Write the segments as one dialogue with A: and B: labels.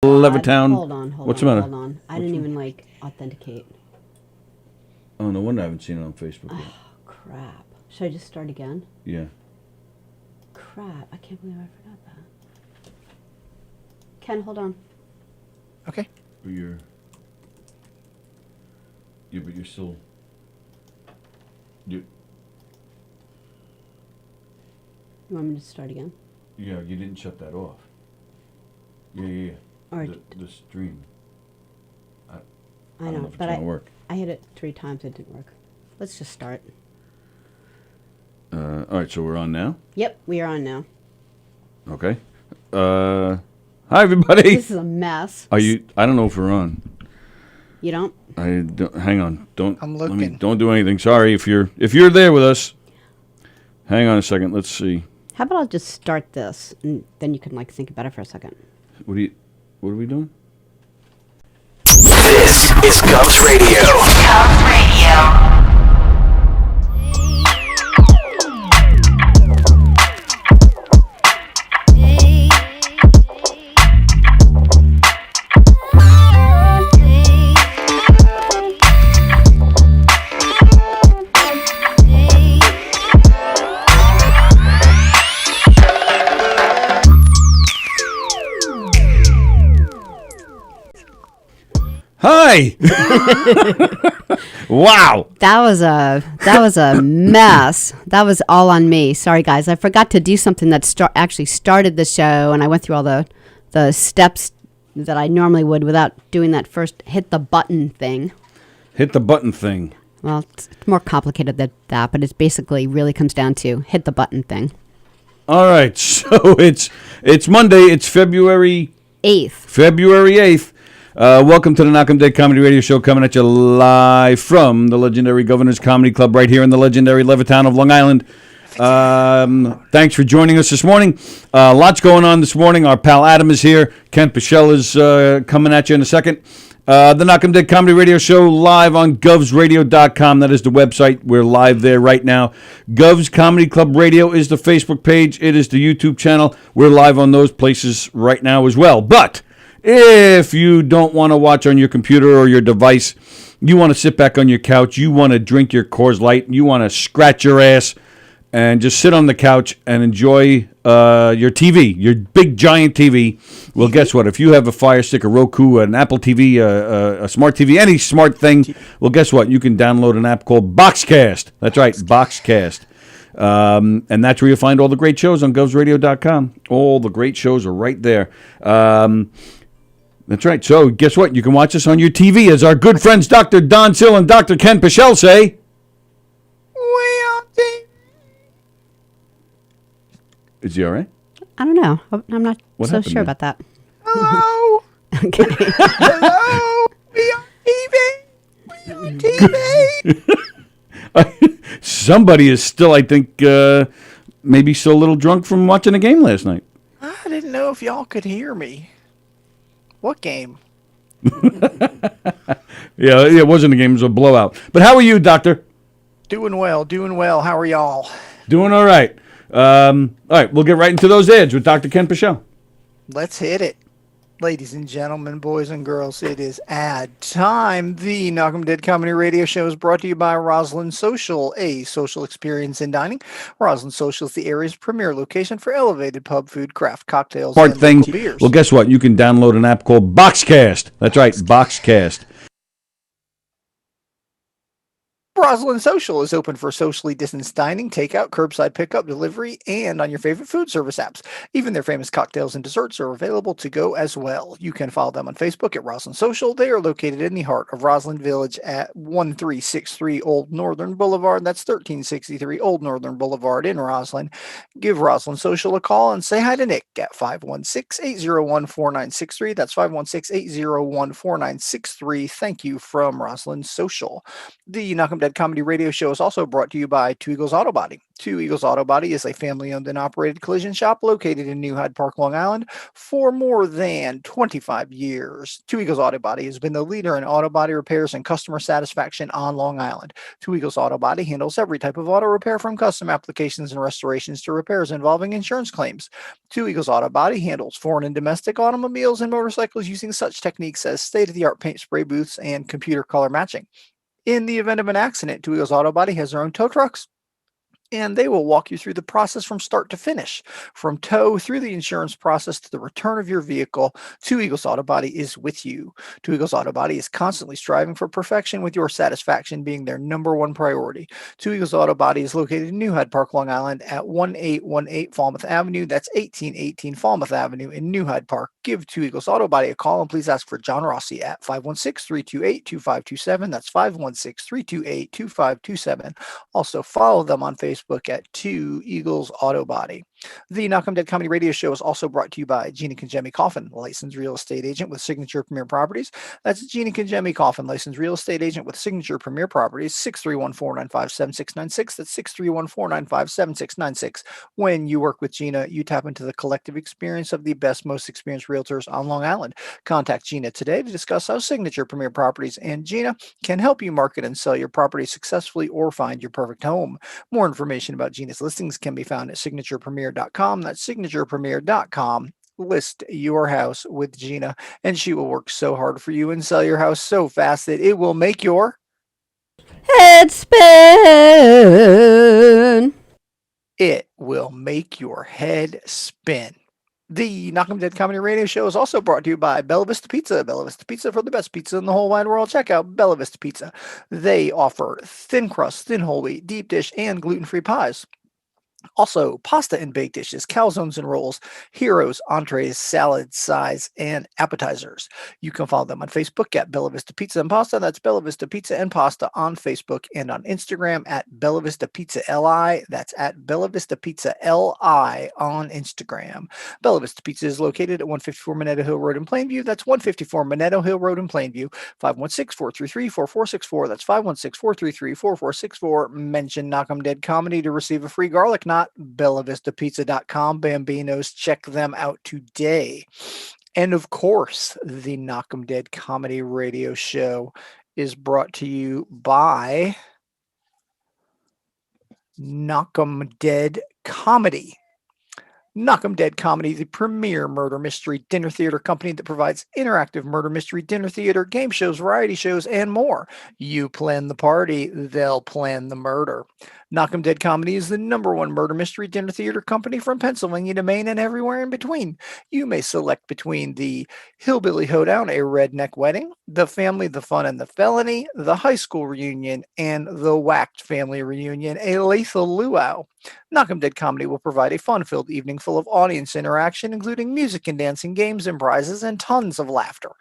A: Levittown.
B: Hold
A: What's
B: on,
A: the matter?
B: hold on. I didn't even authenticate.
A: Oh, no wonder I haven't seen it on Facebook yet.
B: Oh, crap. Should I just start again?
A: Yeah.
B: Crap. I can't believe I forgot that. Ken, hold on.
C: Okay.
A: But you're still.
B: You want me to start again?
A: Yeah, you didn't shut that off. Yeah.
B: Or
A: the stream. I
B: I know,
A: if it's
B: but
A: gonna work.
B: I hit it 3 times. It didn't work. Let's just start.
A: All right, so we're on now.
B: Yep, we are on now.
A: Okay. Hi everybody.
B: This is a mess.
A: Are you? I don't know if we're on.
B: You don't?
A: I don't. Hang on. Don't.
C: I'm looking.
A: Don't do anything. Sorry if you're there with us. Hang on a second. Let's see.
B: How about I'll just start this, and then you can think about it for a second.
A: What are we doing?
D: This is Cubs Radio. Cubs Radio.
A: Hi. Wow.
B: That was a mess. That was all on me. Sorry, guys. I forgot to do something that actually started the show, and I went through all the steps that I normally would without doing that first hit the button thing.
A: Hit the button thing.
B: Well, it's more complicated than that, but it basically really comes down to hit the button thing.
A: All right. So it's Monday. It's February
B: 8th.
A: February 8th. Welcome to the Knockem Day Comedy Radio Show, coming at you live from the legendary Governor's Comedy Club right here in the legendary Levittown of Long Island. Thanks for joining us this morning. Lots going on this morning. Our pal Adam is here. Ken Pichelle is coming at you in a second. The Knockem Day Comedy Radio Show live on govsradio.com. That is the website. We're live there right now. Govs Comedy Club Radio is the Facebook page. It is the YouTube channel. We're live on those places right now as well. But if you don't want to watch on your computer or your device, you want to sit back on your couch, you want to drink your Coors Light, you want to scratch your ass and just sit on the couch and enjoy your TV, your big giant TV. Well, guess what? If you have a Fire Stick, a Roku, an Apple TV, a smart TV, any smart thing, well, guess what? You can download an app called Boxcast. That's right, Boxcast. And that's where you'll find all the great shows on govsradio.com. All the great shows are right there. That's right. So guess what? You can watch us on your TV, as our good friends Dr. Don Sill and Dr. Ken Pichelle say.
C: We on TV.
A: Is he all right?
B: I don't know. I'm not
A: What
B: so
A: happened
B: sure
A: there?
B: about that.
C: Hello.
B: Okay.
C: Hello. We on TV. We on TV.
A: Somebody is still, I think, maybe still a little drunk from watching a game last night.
C: I didn't know if y'all could hear me. What game?
A: Yeah, it wasn't a game. It was a blowout. But how are you, Doctor?
C: Doing well. How are y'all?
A: Doing all right. All right, we'll get right into those ads with Dr. Ken Pichelle.
C: Let's hit it. Ladies and gentlemen, boys and girls, it is ad time. The Knockem Dead Comedy Radio Show is brought to you by Roslyn Social, a social experience in dining. Roslyn Social is the area's premier location for elevated pub food, craft cocktails,
A: Part
C: and
A: thing.
C: local beers.
A: Well, guess what? You can download an app called Boxcast. That's right, Boxcast.
C: Roslyn Social is open for socially distanced dining, takeout, curbside pickup, delivery, and on your favorite food service apps. Even their famous cocktails and desserts are available to go as well. You can follow them on Facebook at Roslyn Social. They are located in the heart of Roslyn Village at 1363 Old Northern Boulevard. That's 1363 Old Northern Boulevard in Roslyn. Give Roslyn Social a call and say hi to Nick at 516-801-4963. That's 516-801-4963. Thank you from Roslyn Social. The Knockem Dead Comedy Radio Show is also brought to you by Two Eagles Auto Body. Two Eagles Auto Body is a family-owned and operated collision shop located in New Hyde Park, Long Island for more than 25 years. Two Eagles Auto Body has been the leader in auto body repairs and customer satisfaction on Long Island. Two Eagles Auto Body handles every type of auto repair from custom applications and restorations to repairs involving insurance claims. Two Eagles Auto Body handles foreign and domestic automobiles and motorcycles using such techniques as state-of-the-art paint spray booths and computer color matching. In the event of an accident, Two Eagles Auto Body has their own tow trucks, and they will walk you through the process from start to finish, from tow through the insurance process to the return of your vehicle. Two Eagles Auto Body is with you. Two Eagles Auto Body is constantly striving for perfection, with your satisfaction being their number one priority. Two Eagles Auto Body is located in New Hyde Park, Long Island at 1818 Falmouth Avenue. That's 1818 Falmouth Avenue in New Hyde Park. Give Two Eagles Auto Body a call and please ask for John Rossi at 516-328-2527. That's 516-328-2527. Also follow them on Facebook at Two Eagles Auto Body. The Knockem Dead Comedy Radio Show is also brought to you by Gina Kangemi Coffin, licensed real estate agent with Signature Premier Properties. That's Gina Kangemi Coffin, licensed real estate agent with Signature Premier Properties, 631-495-7696. That's 631-495-7696. When you work with Gina, you tap into the collective experience of the best, most experienced realtors on Long Island. Contact Gina today to discuss how Signature Premier Properties and Gina can help you market and sell your property successfully or find your perfect home. More information about Gina's listings can be found at signaturepremier.com. That's signaturepremier.com. List your house with Gina, and she will work so hard for you and sell your house so fast that it will make your
B: head spin.
C: It will make your head spin. The Knockem Dead Comedy Radio Show is also brought to you by Bella Vista Pizza. Bella Vista Pizza for the best pizza in the whole wide world. Check out Bella Vista Pizza. They offer thin crust, thin whole wheat, deep dish, and gluten-free pies. Also, pasta and baked dishes, calzones and rolls, heroes, entrees, salads, sides, and appetizers. You can follow them on Facebook at Bella Vista Pizza and Pasta. That's Bella Vista Pizza and Pasta on Facebook, and on Instagram at Bella Vista Pizza LI. That's at Bella Vista Pizza LI on Instagram. Bella Vista Pizza is located at 154 Minetto Hill Road in Plainview. That's 154 Minetto Hill Road in Plainview. 516-433-4464. That's 516-433-4464. Mention Knockem Dead Comedy to receive a free garlic knot. BellaVistaPizza.com. Bambinos, check them out today. And of course, the Knockem Dead Comedy Radio Show is brought to you by Knockem Dead Comedy. Knockem Dead Comedy, the premier murder mystery dinner theater company that provides interactive murder mystery dinner theater, game shows, variety shows, and more. You plan the party, they'll plan the murder. Knockem Dead Comedy is the #1 murder mystery dinner theater company from Pennsylvania to Maine and everywhere in between. You may select between the Hillbilly Hoedown, a redneck wedding, the family, the fun, and the felony, the high school reunion, and the whacked family reunion, a lethal luau. Knockem Dead Comedy will provide a fun-filled evening full of audience interaction, including music and dancing, games and prizes, and tons of laughter.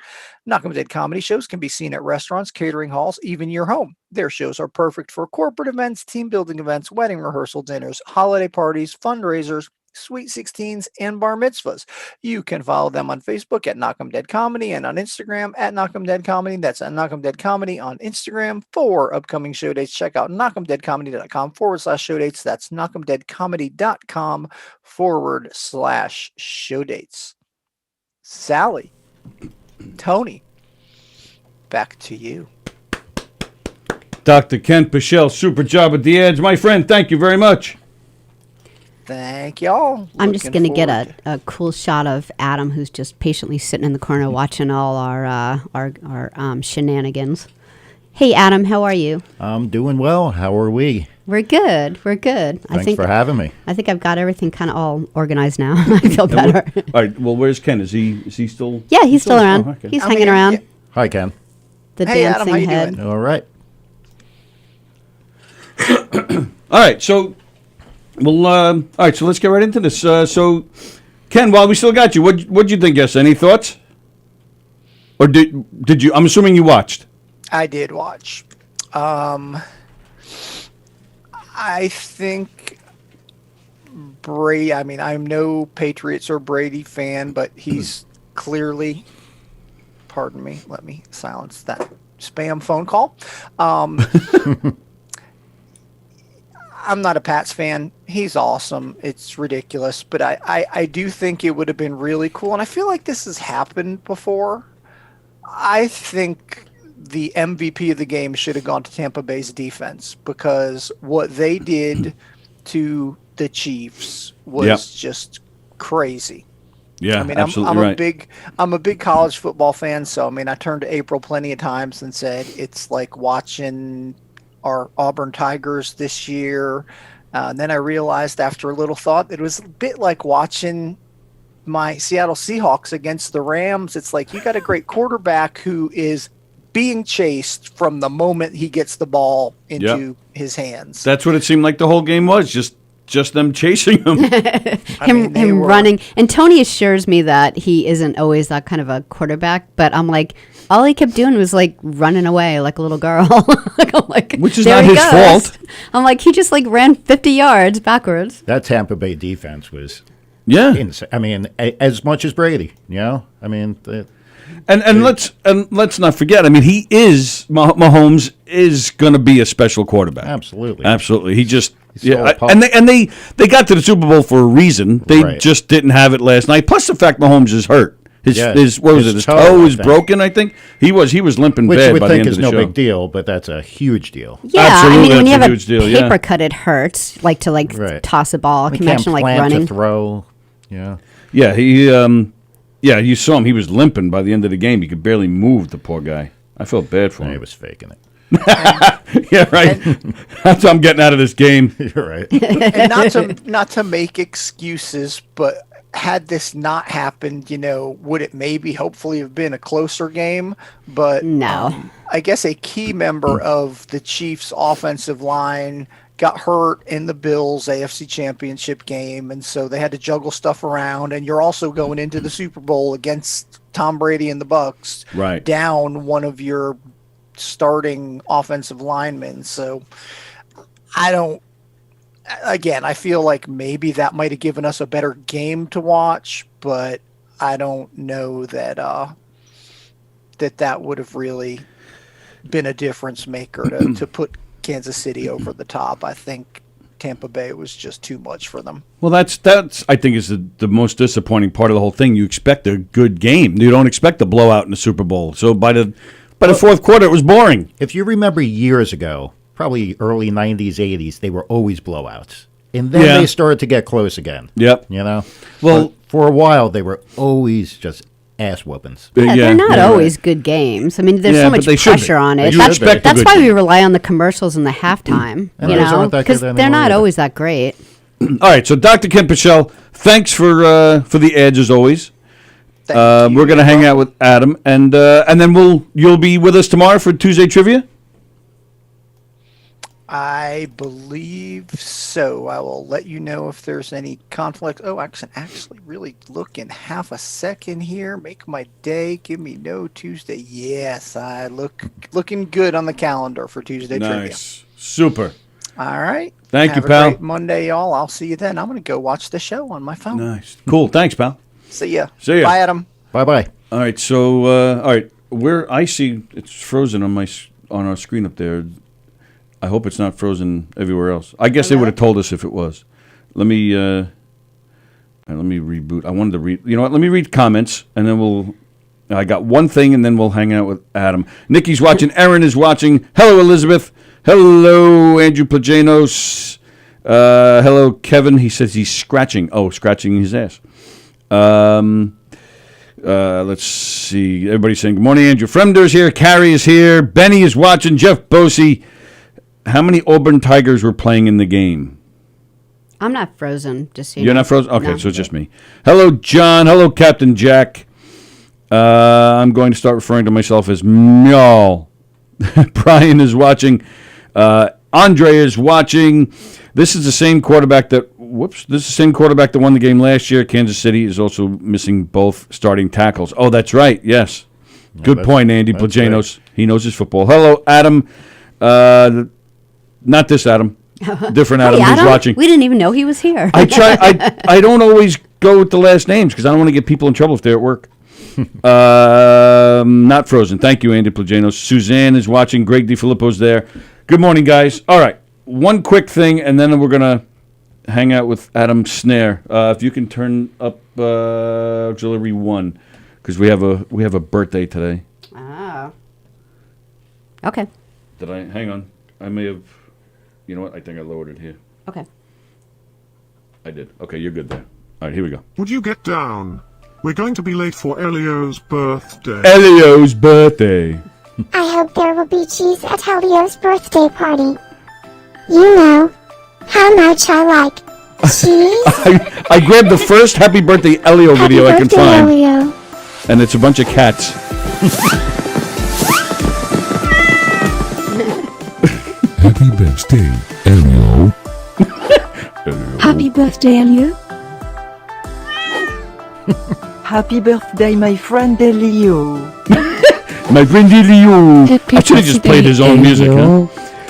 C: Knockem Dead Comedy shows can be seen at restaurants, catering halls, even your home. Their shows are perfect for corporate events, team building events, wedding rehearsal dinners, holiday parties, fundraisers, Sweet 16s, and bar mitzvahs. You can follow them on Facebook at Knockem Dead Comedy and on Instagram at Knockem Dead Comedy. That's at Knockem Dead Comedy on Instagram. For upcoming show dates, check out knockemdeadcomedy.com/show dates. That's knockemdeadcomedy.com/show dates. Sallie, Tony, back to you.
A: Dr. Ken Pichelle, super job at the edge. My friend, thank you very much.
C: Thank y'all.
B: I'm just going to get a cool shot of Adam, who's just patiently sitting in the corner watching all our shenanigans. Hey, Adam, how are you?
E: I'm doing well. How are we?
B: We're good. We're good.
E: Thanks for having me.
B: I think I've got everything kind of all organized now. I feel better.
A: All right. Well, where's Ken? Is he still?
B: Yeah, he's still around.
A: Oh, okay.
B: He's hanging around.
C: Yeah.
E: Hi, Ken.
B: The
C: Hey,
B: dancing
C: Adam, how you
B: head.
C: doing?
E: All right.
A: All right. So, well, all right. So let's get right into this. So, Ken, while we still got you, what'd you think? Yes. Any thoughts? Or did you? I'm assuming you watched.
C: I did watch. I think Brady. I mean, I'm no Patriots or Brady fan, but he's clearly. Pardon me. Let me silence that spam phone call. I'm not a Pats fan. He's awesome. It's ridiculous. But I do think it would have been really cool. And I feel like this has happened before. I think the MVP of the game should have gone to Tampa Bay's defense, because what they did to the Chiefs was just crazy.
A: Yeah,
C: I mean,
A: absolutely
C: I'm a big college football fan, so I mean, I turned to April plenty of times and said it's like watching our Auburn Tigers this year. And then I realized after a little thought that it was a bit like watching my Seattle Seahawks against the Rams. It's like you got a great quarterback who is being chased from the moment he gets the ball into his hands.
A: That's what it seemed like the whole game was, just them chasing him.
B: him running. And Tony assures me that he isn't always that kind of a quarterback, but I'm like, all he kept doing was like running away like a little girl. I'm like,
A: which is
B: there
A: not
B: he
A: his
B: goes.
A: fault.
B: I'm like, he just like ran 50 yards backwards.
E: That Tampa Bay defense was
A: Yeah.
E: I mean, as much as Brady, I mean,
A: And let's not forget. I mean, Mahomes is going to be a special quarterback. Absolutely. He just and they got to the Super Bowl for a reason. They just didn't have it last night. Plus the fact Mahomes is hurt. His toe is broken. I think he was limping
E: which
A: bad
E: you
A: by
E: would
A: the end
E: think
A: of
E: is
A: the
E: no
A: show.
E: big deal, but that's a huge deal.
B: Yeah,
A: Absolutely,
B: I mean, when
A: that's
B: you
A: a
B: have
A: huge
B: a
A: deal,
B: paper cut, it hurts. Like to toss a ball. Can you imagine like
E: plan
B: running?
E: to throw. Yeah.
A: Yeah, you saw him. He was limping by the end of the game. He could barely move, the poor guy. I felt bad for him.
E: He was faking it.
A: Yeah, right. That's how I'm getting out of this game.
E: You're right.
C: And not to make excuses, but had this not happened, would it maybe hopefully have been a closer game? But
B: no.
C: I guess a key member of the Chiefs' offensive line got hurt in the Bills AFC Championship game, and so they had to juggle stuff around. And you're also going into the Super Bowl against Tom Brady and the Bucks, down one of your starting offensive linemen. So I feel like maybe that might have given us a better game to watch, but I don't know that that would have really been a difference maker to put Kansas City over the top. I think Tampa Bay was just too much for them.
A: Well, that's I think is the most disappointing part of the whole thing. You expect a good game. You don't expect a blowout in the Super Bowl. So by the fourth quarter, it was boring.
E: If you remember years ago, probably early 90s, 80s, they were always blowouts. And then they started to get close again.
A: Yep.
E: Well,
A: but
E: for a while, they were always just ass whoopings.
B: They're not always good games. I mean, there's so much pressure on it. That's why we rely on the commercials and the halftime, because they're not always that great.
A: All right, so Dr. Kim Pichel, thanks for the edge as always. We're going to hang out with Adam, and then you'll be with us tomorrow for Tuesday Trivia?
C: I believe so. I will let you know if there's any conflict. Oh, I can actually really look in half a second here. Make my day. Give me no Tuesday. Yes, I looking good on the calendar for Tuesday Trivia.
A: Nice. Super.
C: All right.
A: Thank you,
C: Have
A: pal.
C: a great Monday, y'all. I'll see you then. I'm going to go watch the show on my phone.
A: Nice. Cool. Thanks, pal.
C: See ya.
A: See ya.
C: Bye, Adam.
E: Bye-bye.
A: All right, so where I see it's frozen on our screen up there. I hope it's not frozen everywhere else. I guess they would have told us if it was. Let me reboot. I wanted to read. You know what? Let me read comments, and then I got one thing, and then we'll hang out with Adam. Nikki's watching. Erin is watching. Hello, Elizabeth. Hello, Andrew Plajanos. Hello, Kevin. He says he's scratching. Oh, scratching his ass. Let's see. Everybody's saying good morning. Andrew Fremder's here. Carrie is here. Benny is watching. Jeff Bosey. How many Auburn Tigers were playing in the game?
B: I'm not frozen. Just so you
A: You're
B: know.
A: not frozen? Okay,
B: No.
A: so it's just me. Hello, John. Hello, Captain Jack. I'm going to start referring to myself as Mjall. Brian is watching. Andre is watching. This is the same quarterback that won the game last year. Kansas City is also missing both starting tackles. Oh, that's right. Yes. Good point, Andy Plajanos. He knows his football. Hello, Adam. Not this Adam. Different Adam who's watching.
B: We didn't even know he was here.
A: I don't always go with the last names because I don't want to get people in trouble if they're at work. Not frozen. Thank you, Andy Plajanos. Suzanne is watching. Greg DiFilippo's there. Good morning, guys. All right. one quick thing, and then we're gonna hang out with Adam Snare. If you can turn up auxiliary 1, because we have a birthday today.
B: Oh. Okay.
A: Did I? Hang on. I may have. You know what? I think I lowered it here.
B: Okay.
A: I did. Okay, you're good there. All right, here we go.
F: Would you get down? We're going to be late for Elio's birthday.
A: Elio's birthday.
G: I hope there will be cheese at Elio's birthday party. You know how much I like cheese.
A: I grabbed the first Happy Birthday Elio video I can
G: Birthday,
A: find,
G: Elio.
A: and it's a bunch of cats.
H: Happy birthday, Elio.
I: Happy birthday, Elio. Happy birthday, my friend Elio.
A: My friend Elio. I should have just played his own music, huh?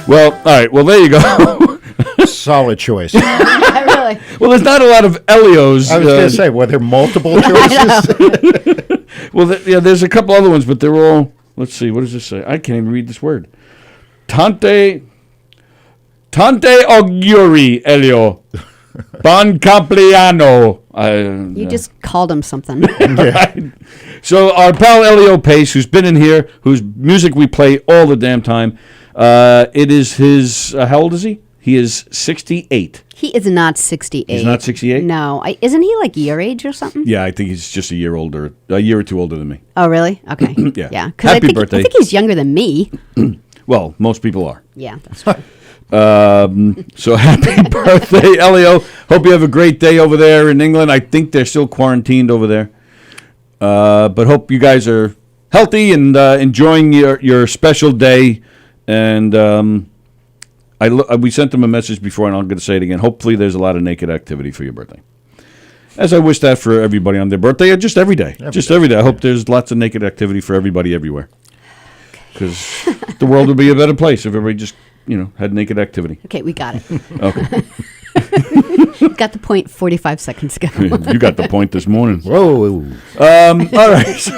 A: Well, all right. Well, there you go.
E: Solid choice.
B: Really?
A: Well, there's not a lot of Elios.
E: I was going to say, were there multiple choices?
A: Well, there's a couple other ones, but they're all. Let's see. What does this say? I can't even read this word. Tante auguri, Elio. Bon compleanno.
B: You just called him something.
A: So our pal Elio Pace, who's been in here, whose music we play all the damn time, it is his, how old is he? He is 68.
B: He is not 68.
A: He's not 68?
B: No. Isn't he like your age or something?
A: Yeah, I think he's just a year or two older than me.
B: Oh, really? Okay.
A: Yeah.
B: Yeah.
A: Happy birthday.
B: I think he's younger than me.
A: Well, most people are.
B: Yeah, that's true.
A: So happy birthday, Elio. Hope you have a great day over there in England. I think they're still quarantined over there. But hope you guys are healthy and enjoying your special day. And we sent them a message before, and I'm going to say it again. Hopefully there's a lot of naked activity for your birthday. As I wish that for everybody on their birthday, or just every day. Every day. I hope there's lots of naked activity for everybody everywhere. Because the world would be a better place if everybody just, had naked activity.
B: Okay, we got it.
A: Okay.
B: Got the point 45 seconds ago.
A: You got the point this morning.
E: Whoa.
A: All right.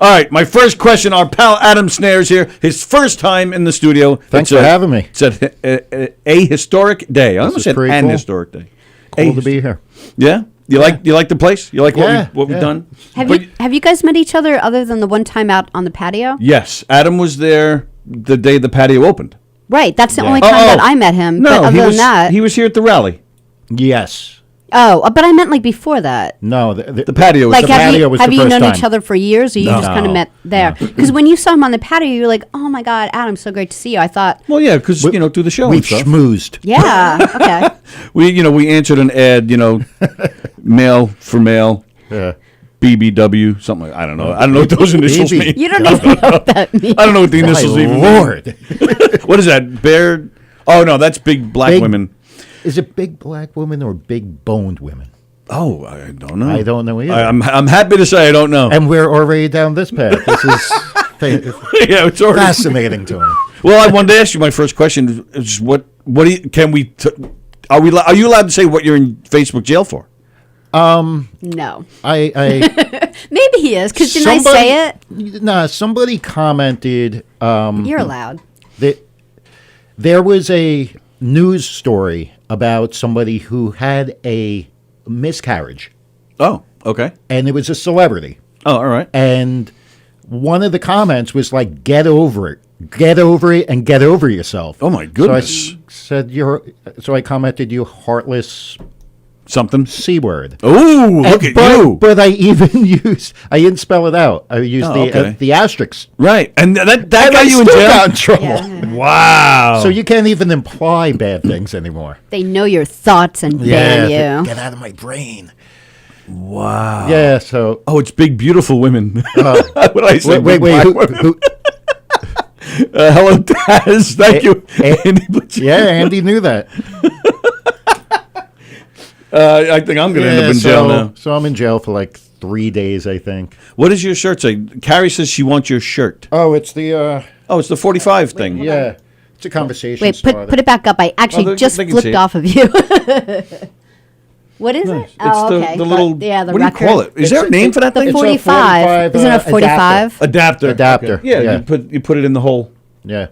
A: All right. My first question. Our pal Adam Snare's here. His first time in the studio.
E: Thanks for having me.
A: It's a historic day. I almost said an
E: cool.
A: historic day.
E: Cool to be here.
A: Yeah. You like the place? You like what we've done?
B: Have you guys met each other other than the one time out on the patio?
A: Yes. Adam was there the day the patio opened.
B: Right. That's the only time that I met him.
A: No,
B: but other than that,
A: he was here at the rally.
E: Yes.
B: Oh, but I meant like before that.
E: No,
A: the patio was
B: Like,
A: the
E: patio was
B: have
E: the
B: you
E: first
B: known
E: time.
B: each other for years, or you just kind of met there? Because when you saw him on the patio, you were like, "Oh my God, Adam, so great to see you." I thought,
A: well, yeah, because through the show
E: We
A: and stuff.
E: schmoozed.
B: yeah, okay,
A: We answered an ad, male for male,
E: Yeah.
A: BBW, something like I don't know. I don't know what those initials
E: BB.
A: mean.
B: you don't even know what that means.
A: I don't know what the initials
E: My
A: even
E: Lord.
A: mean. What is that? Bear? Oh no, that's big black
E: Big-
A: women.
E: Is it big black women or big boned women?
A: Oh, I don't know.
E: I don't know either.
A: I'm happy to say I don't know.
E: And we're already down this path. This is
A: Yeah, it's already
E: fascinating to me.
A: Well, I wanted to ask you my first question is what do you, can we are you allowed to say what you're in Facebook jail for?
B: No,
E: I
B: maybe he is. Because didn't I say it?
E: Nah, somebody commented
B: You're allowed.
E: that there was a news story about somebody who had a miscarriage,
A: Oh, okay.
E: and it was a celebrity.
A: Oh, all right.
E: And one of the comments was like, "Get over it, and get over yourself."
A: Oh my goodness.
E: So So I commented, "You heartless
A: Something.
E: C word."
A: Oh, look at you.
E: But I even I didn't spell it out. I used
A: okay.
E: the asterisks.
A: Right. And that
E: And
A: got
E: I
A: you in
E: still
A: jail?
E: got in trouble.
B: Yeah.
A: Wow.
E: So you can't even imply bad things anymore.
B: They know your thoughts and ban you.
E: Get out of my brain.
A: Wow.
E: Yeah. So
A: Oh, it's big, beautiful women. What did I say?
E: wait.
A: Big black women? Hello, Taz. Thank you. Andy Butcher.
E: Yeah, Andy knew that.
A: I think I'm going to end up in jail now.
E: So I'm in jail for like 3 days, I think.
A: What does your shirt say? Carrie says she wants your shirt.
E: Oh, it's the
A: Oh, it's the 45 thing.
E: yeah. It's a conversation.
B: Wait,
E: starter.
B: put it back up. I actually just
A: they can see
B: flipped
A: it.
B: off of you. What is it?
A: It's
B: Oh,
A: the,
B: okay.
A: the little.
B: the
A: what do you
B: record.
A: call it? Is there a name for that
B: The
A: thing?
E: It's a
B: 45. Isn't it a 45?
A: Adapter.
E: Adapter,
A: Okay. Yeah,
E: yeah.
A: You put it in the hole.
E: Yeah.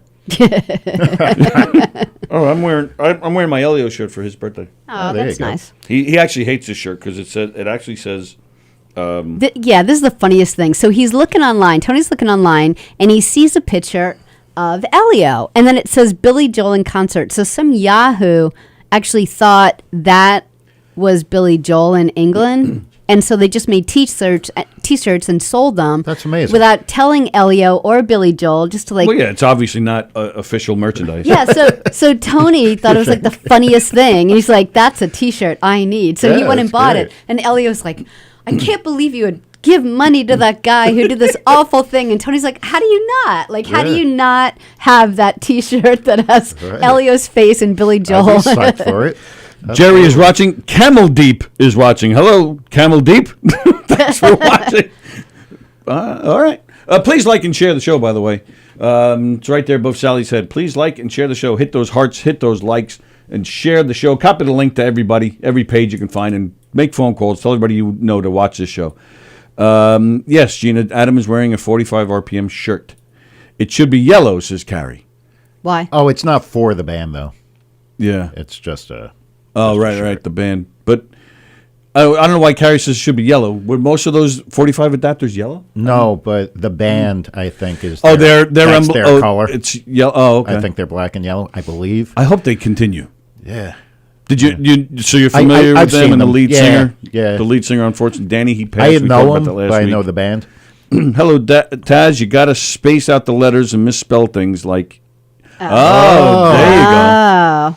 A: Oh, I'm wearing my Elio shirt for his birthday.
B: Oh,
E: there
B: that's
E: you go.
B: nice.
A: He actually hates this shirt because it actually says.
B: Yeah, this is the funniest thing. So he's looking online. Tony's looking online, and he sees a picture of Elio, and then it says Billy Joel in concert. So some Yahoo actually thought that was Billy Joel in England, and so they just made T-shirts and sold them.
E: That's amazing.
B: Without telling Elio or Billy Joel, just to like.
A: Well, yeah, it's obviously not official merchandise.
B: Yeah, so Tony thought it was like the funniest thing. And he's like, "That's a T-shirt I need." So he
E: Yeah,
B: went and
E: that's
B: bought
E: great.
B: it, and Elio's like, "I can't believe you would give money to that guy who did this awful thing." And Tony's like, "How do you not? Like, how do
E: Right.
B: you not have that T-shirt that has
E: Right.
B: Elio's face and Billy
E: I'd
B: Joel?"
E: be psyched for it.
A: Jerry is watching. Camel Deep is watching. Hello, Camel Deep. Thanks for watching. All right. Please like and share the show, by the way. It's right there above Sally's head. Please like and share the show. Hit those hearts, hit those likes, and share the show. Copy the link to everybody, every page you can find, and make phone calls. Tell everybody you know to watch this show. Yes, Gina, Adam is wearing a 45 RPM shirt. It should be yellow, says Carrie.
B: Why?
E: Oh, it's not for the band though.
A: Yeah.
E: It's just a.
A: Oh, right, the band. But I don't know why Carrie says it should be yellow. Were most of those 45 adapters yellow?
E: No, but the band I think is.
A: Oh,
E: their
A: that's
E: their color.
A: It's yellow. Oh, okay.
E: I think they're black and yellow. I believe.
A: I hope they continue.
E: Yeah.
A: Did you? So you're familiar
E: I've
A: with them
E: seen
A: and the
E: them.
A: lead
E: Yeah,
A: singer?
E: yeah.
A: The lead singer, unfortunately, Danny. He passed.
E: I
A: We
E: didn't
A: talked
E: know
A: about
E: him,
A: that last
E: but I
A: week.
E: know the band.
A: Hello, Taz. You got to space out the letters and misspell things like. Oh, there you go.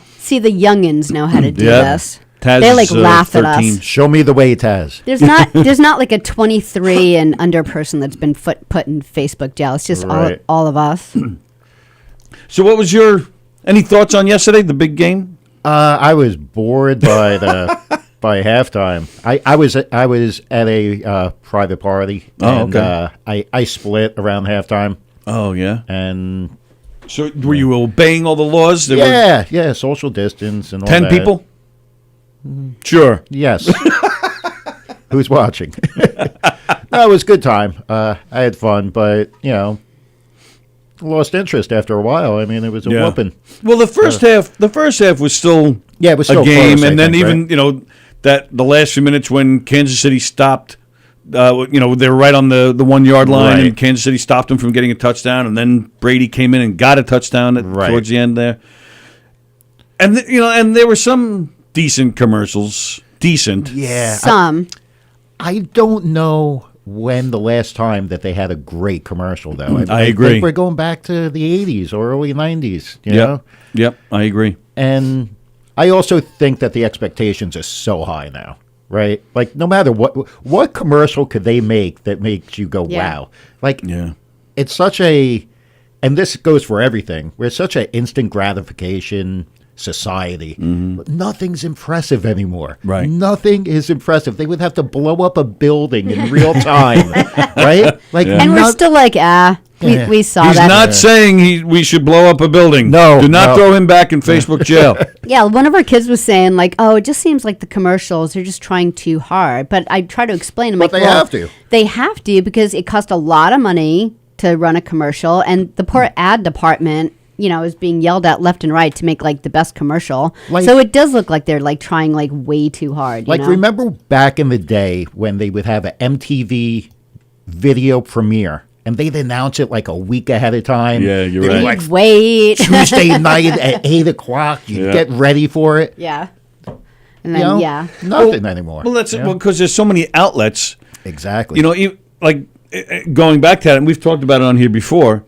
B: Oh, see, the youngins know how to do
A: Yeah.
B: this.
A: Taz
B: They like
A: is,
B: laugh at
A: 13.
B: us.
E: Show me the way, Taz.
B: There's not like a 23 and under person that's been put in Facebook jail. It's just
E: Right.
B: all of us.
A: So, what was any thoughts on yesterday, the big game?
E: I was bored by the by halftime. I was at a private party.
A: Oh,
E: and,
A: okay.
E: I split around halftime,
A: Oh yeah.
E: and
A: So, were you obeying all the laws? There
E: yeah, social distance and
A: were
E: all
A: 10
E: that.
A: people. Sure.
E: Yes. Who's watching? No, it was a good time. I had fun, but lost interest after a while. I mean, it was a whooping.
A: Well, the first half was still
E: Yeah, it was still
A: a game,
E: close, I
A: and then
E: think,
A: even
E: right?
A: that the last few minutes when Kansas City stopped, they were right on the 1 yard line,
E: Right.
A: and Kansas City stopped them from getting a touchdown, and then Brady came in and got a touchdown
E: Right.
A: towards the end there, and and there were some decent commercials. Decent,
E: Yeah,
B: Some.
E: I don't know when the last time that they had a great commercial, though.
A: I agree.
E: think we're going back to the 80s or early 90s, you know?
A: Yep, I agree.
E: And I also think that the expectations are so high now, right? Like, no matter what commercial could they make that makes you go,
B: Yeah.
E: wow. Like,
A: Yeah.
E: it's such a, and this goes for everything, we're such an instant gratification society. Nothing's impressive anymore.
A: Right.
E: Nothing is impressive. They would have to blow up a building in real time, right? Like,
B: And we're still like, we saw
A: He's
B: that.
A: not saying we should blow up a building.
E: No,
A: do not
E: no.
A: throw him back in Facebook jail.
B: Yeah, one of our kids was saying like, "Oh, it just seems like the commercials are just trying too hard." But I try to explain. I'm
E: But
B: like,
E: they
B: well,
E: have to.
B: They have to because it costs a lot of money to run a commercial, and the poor ad department, is being yelled at left and right to make like the best commercial.
E: Like-
B: So it does look like they're like trying like way too hard.
E: Like, remember back in the day when they would have an MTV video premiere and they'd announce it like a week ahead of time?
A: Yeah, you're
E: They'd be
A: right.
E: Like
B: Wait.
E: Tuesday night at 8 o'clock, you
A: Yeah.
E: get ready for it.
B: Yeah. And
E: You
B: then
E: know? Nothing anymore.
A: Well, that's
E: you know?
A: because there's so many outlets.
E: Exactly.
A: Going back to that, and we've talked about it on here before.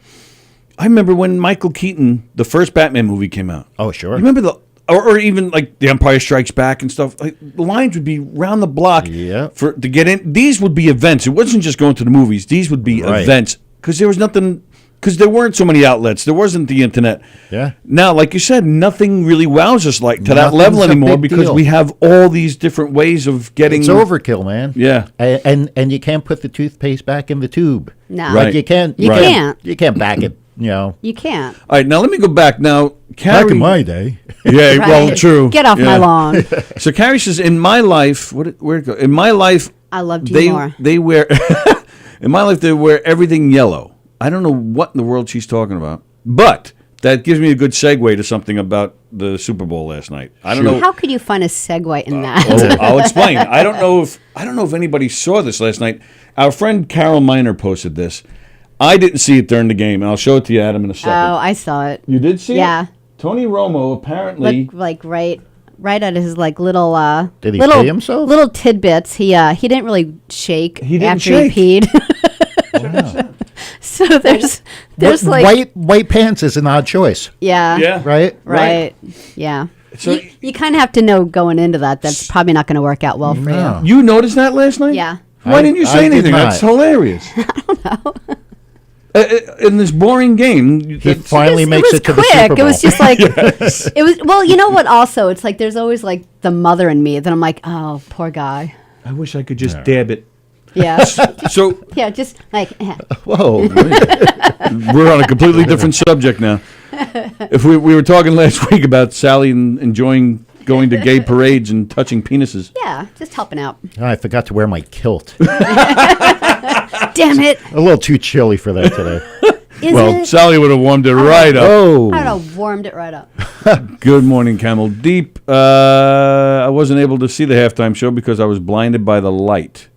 A: I remember when Michael Keaton, the first Batman movie came out.
E: Oh, sure.
A: You remember or even like The Empire Strikes Back and stuff. Like the lines would be round the block
E: Yeah.
A: to get in. These would be events. It wasn't just going to the movies. These would be
E: Right.
A: events because there was nothing. Because there weren't so many outlets. There wasn't the internet.
E: Yeah.
A: Now, like you said, nothing really wows us like to that
E: Nothing's
A: level
E: a
A: anymore
E: big
A: because
E: deal.
A: we have all these different ways of getting.
E: It's overkill, man.
A: Yeah.
E: And you can't put the toothpaste back in the tube.
B: No.
E: Like
A: Right.
E: you can't.
B: You can't.
E: You can't back it.
B: You can't.
A: All right, now let me go back. Now, Carrie.
E: Back in my day.
A: Yeah, well,
B: Right.
A: true.
B: Get off my
A: Yeah.
B: lawn.
A: So Carrie says, in my life, where'd it go? In my life,
B: I loved you more.
A: They wear, in my life, they wear everything yellow. I don't know what in the world she's talking about, but that gives me a good segue to something about the Super Bowl last night. I don't know.
B: How could you find a segue in that?
A: I'll explain. I don't know if anybody saw this last night. Our friend Carol Miner posted this. I didn't see it during the game, and I'll show it to you, Adam, in a second.
B: Oh, I saw it.
A: You did see it?
B: Yeah.
A: Tony Romo apparently
B: Like right at his like little
E: Did he
B: little
E: pee himself?
B: little tidbits. He didn't really shake
A: He didn't
B: after
A: shake?
B: he peed. So there's like
E: white pants is an odd choice,
A: Yeah.
E: right?
B: Yeah.
A: So
B: You kind of have to know going into that. That's probably not going to work out well for
E: No.
A: you noticed that last night?
B: you. Yeah.
A: Why didn't you
E: I
A: say
E: did
A: anything?
E: not.
A: That's hilarious. I don't know. In this boring game,
E: He finally makes it to
B: quick.
E: the Super Bowl.
B: It was just like it was. Well, you know what? Also, it's like there's always like the mother in me that I'm like, oh, poor guy.
A: I wish I could just dab it.
B: Yeah.
A: So
B: Yeah. Just like.
E: Whoa.
A: we're on a completely different subject now. If we were talking last week about Sallie enjoying going to gay parades and touching penises.
B: Yeah. Just helping out.
E: I forgot to wear my kilt.
B: Damn it.
E: A little too chilly for that today.
B: Is
A: Well,
B: it?
A: Sallie would have warmed it right up.
E: Oh.
B: I don't know. Warmed it right up.
A: Good morning, Camel Deep. I wasn't able to see the halftime show because I was blinded by the light.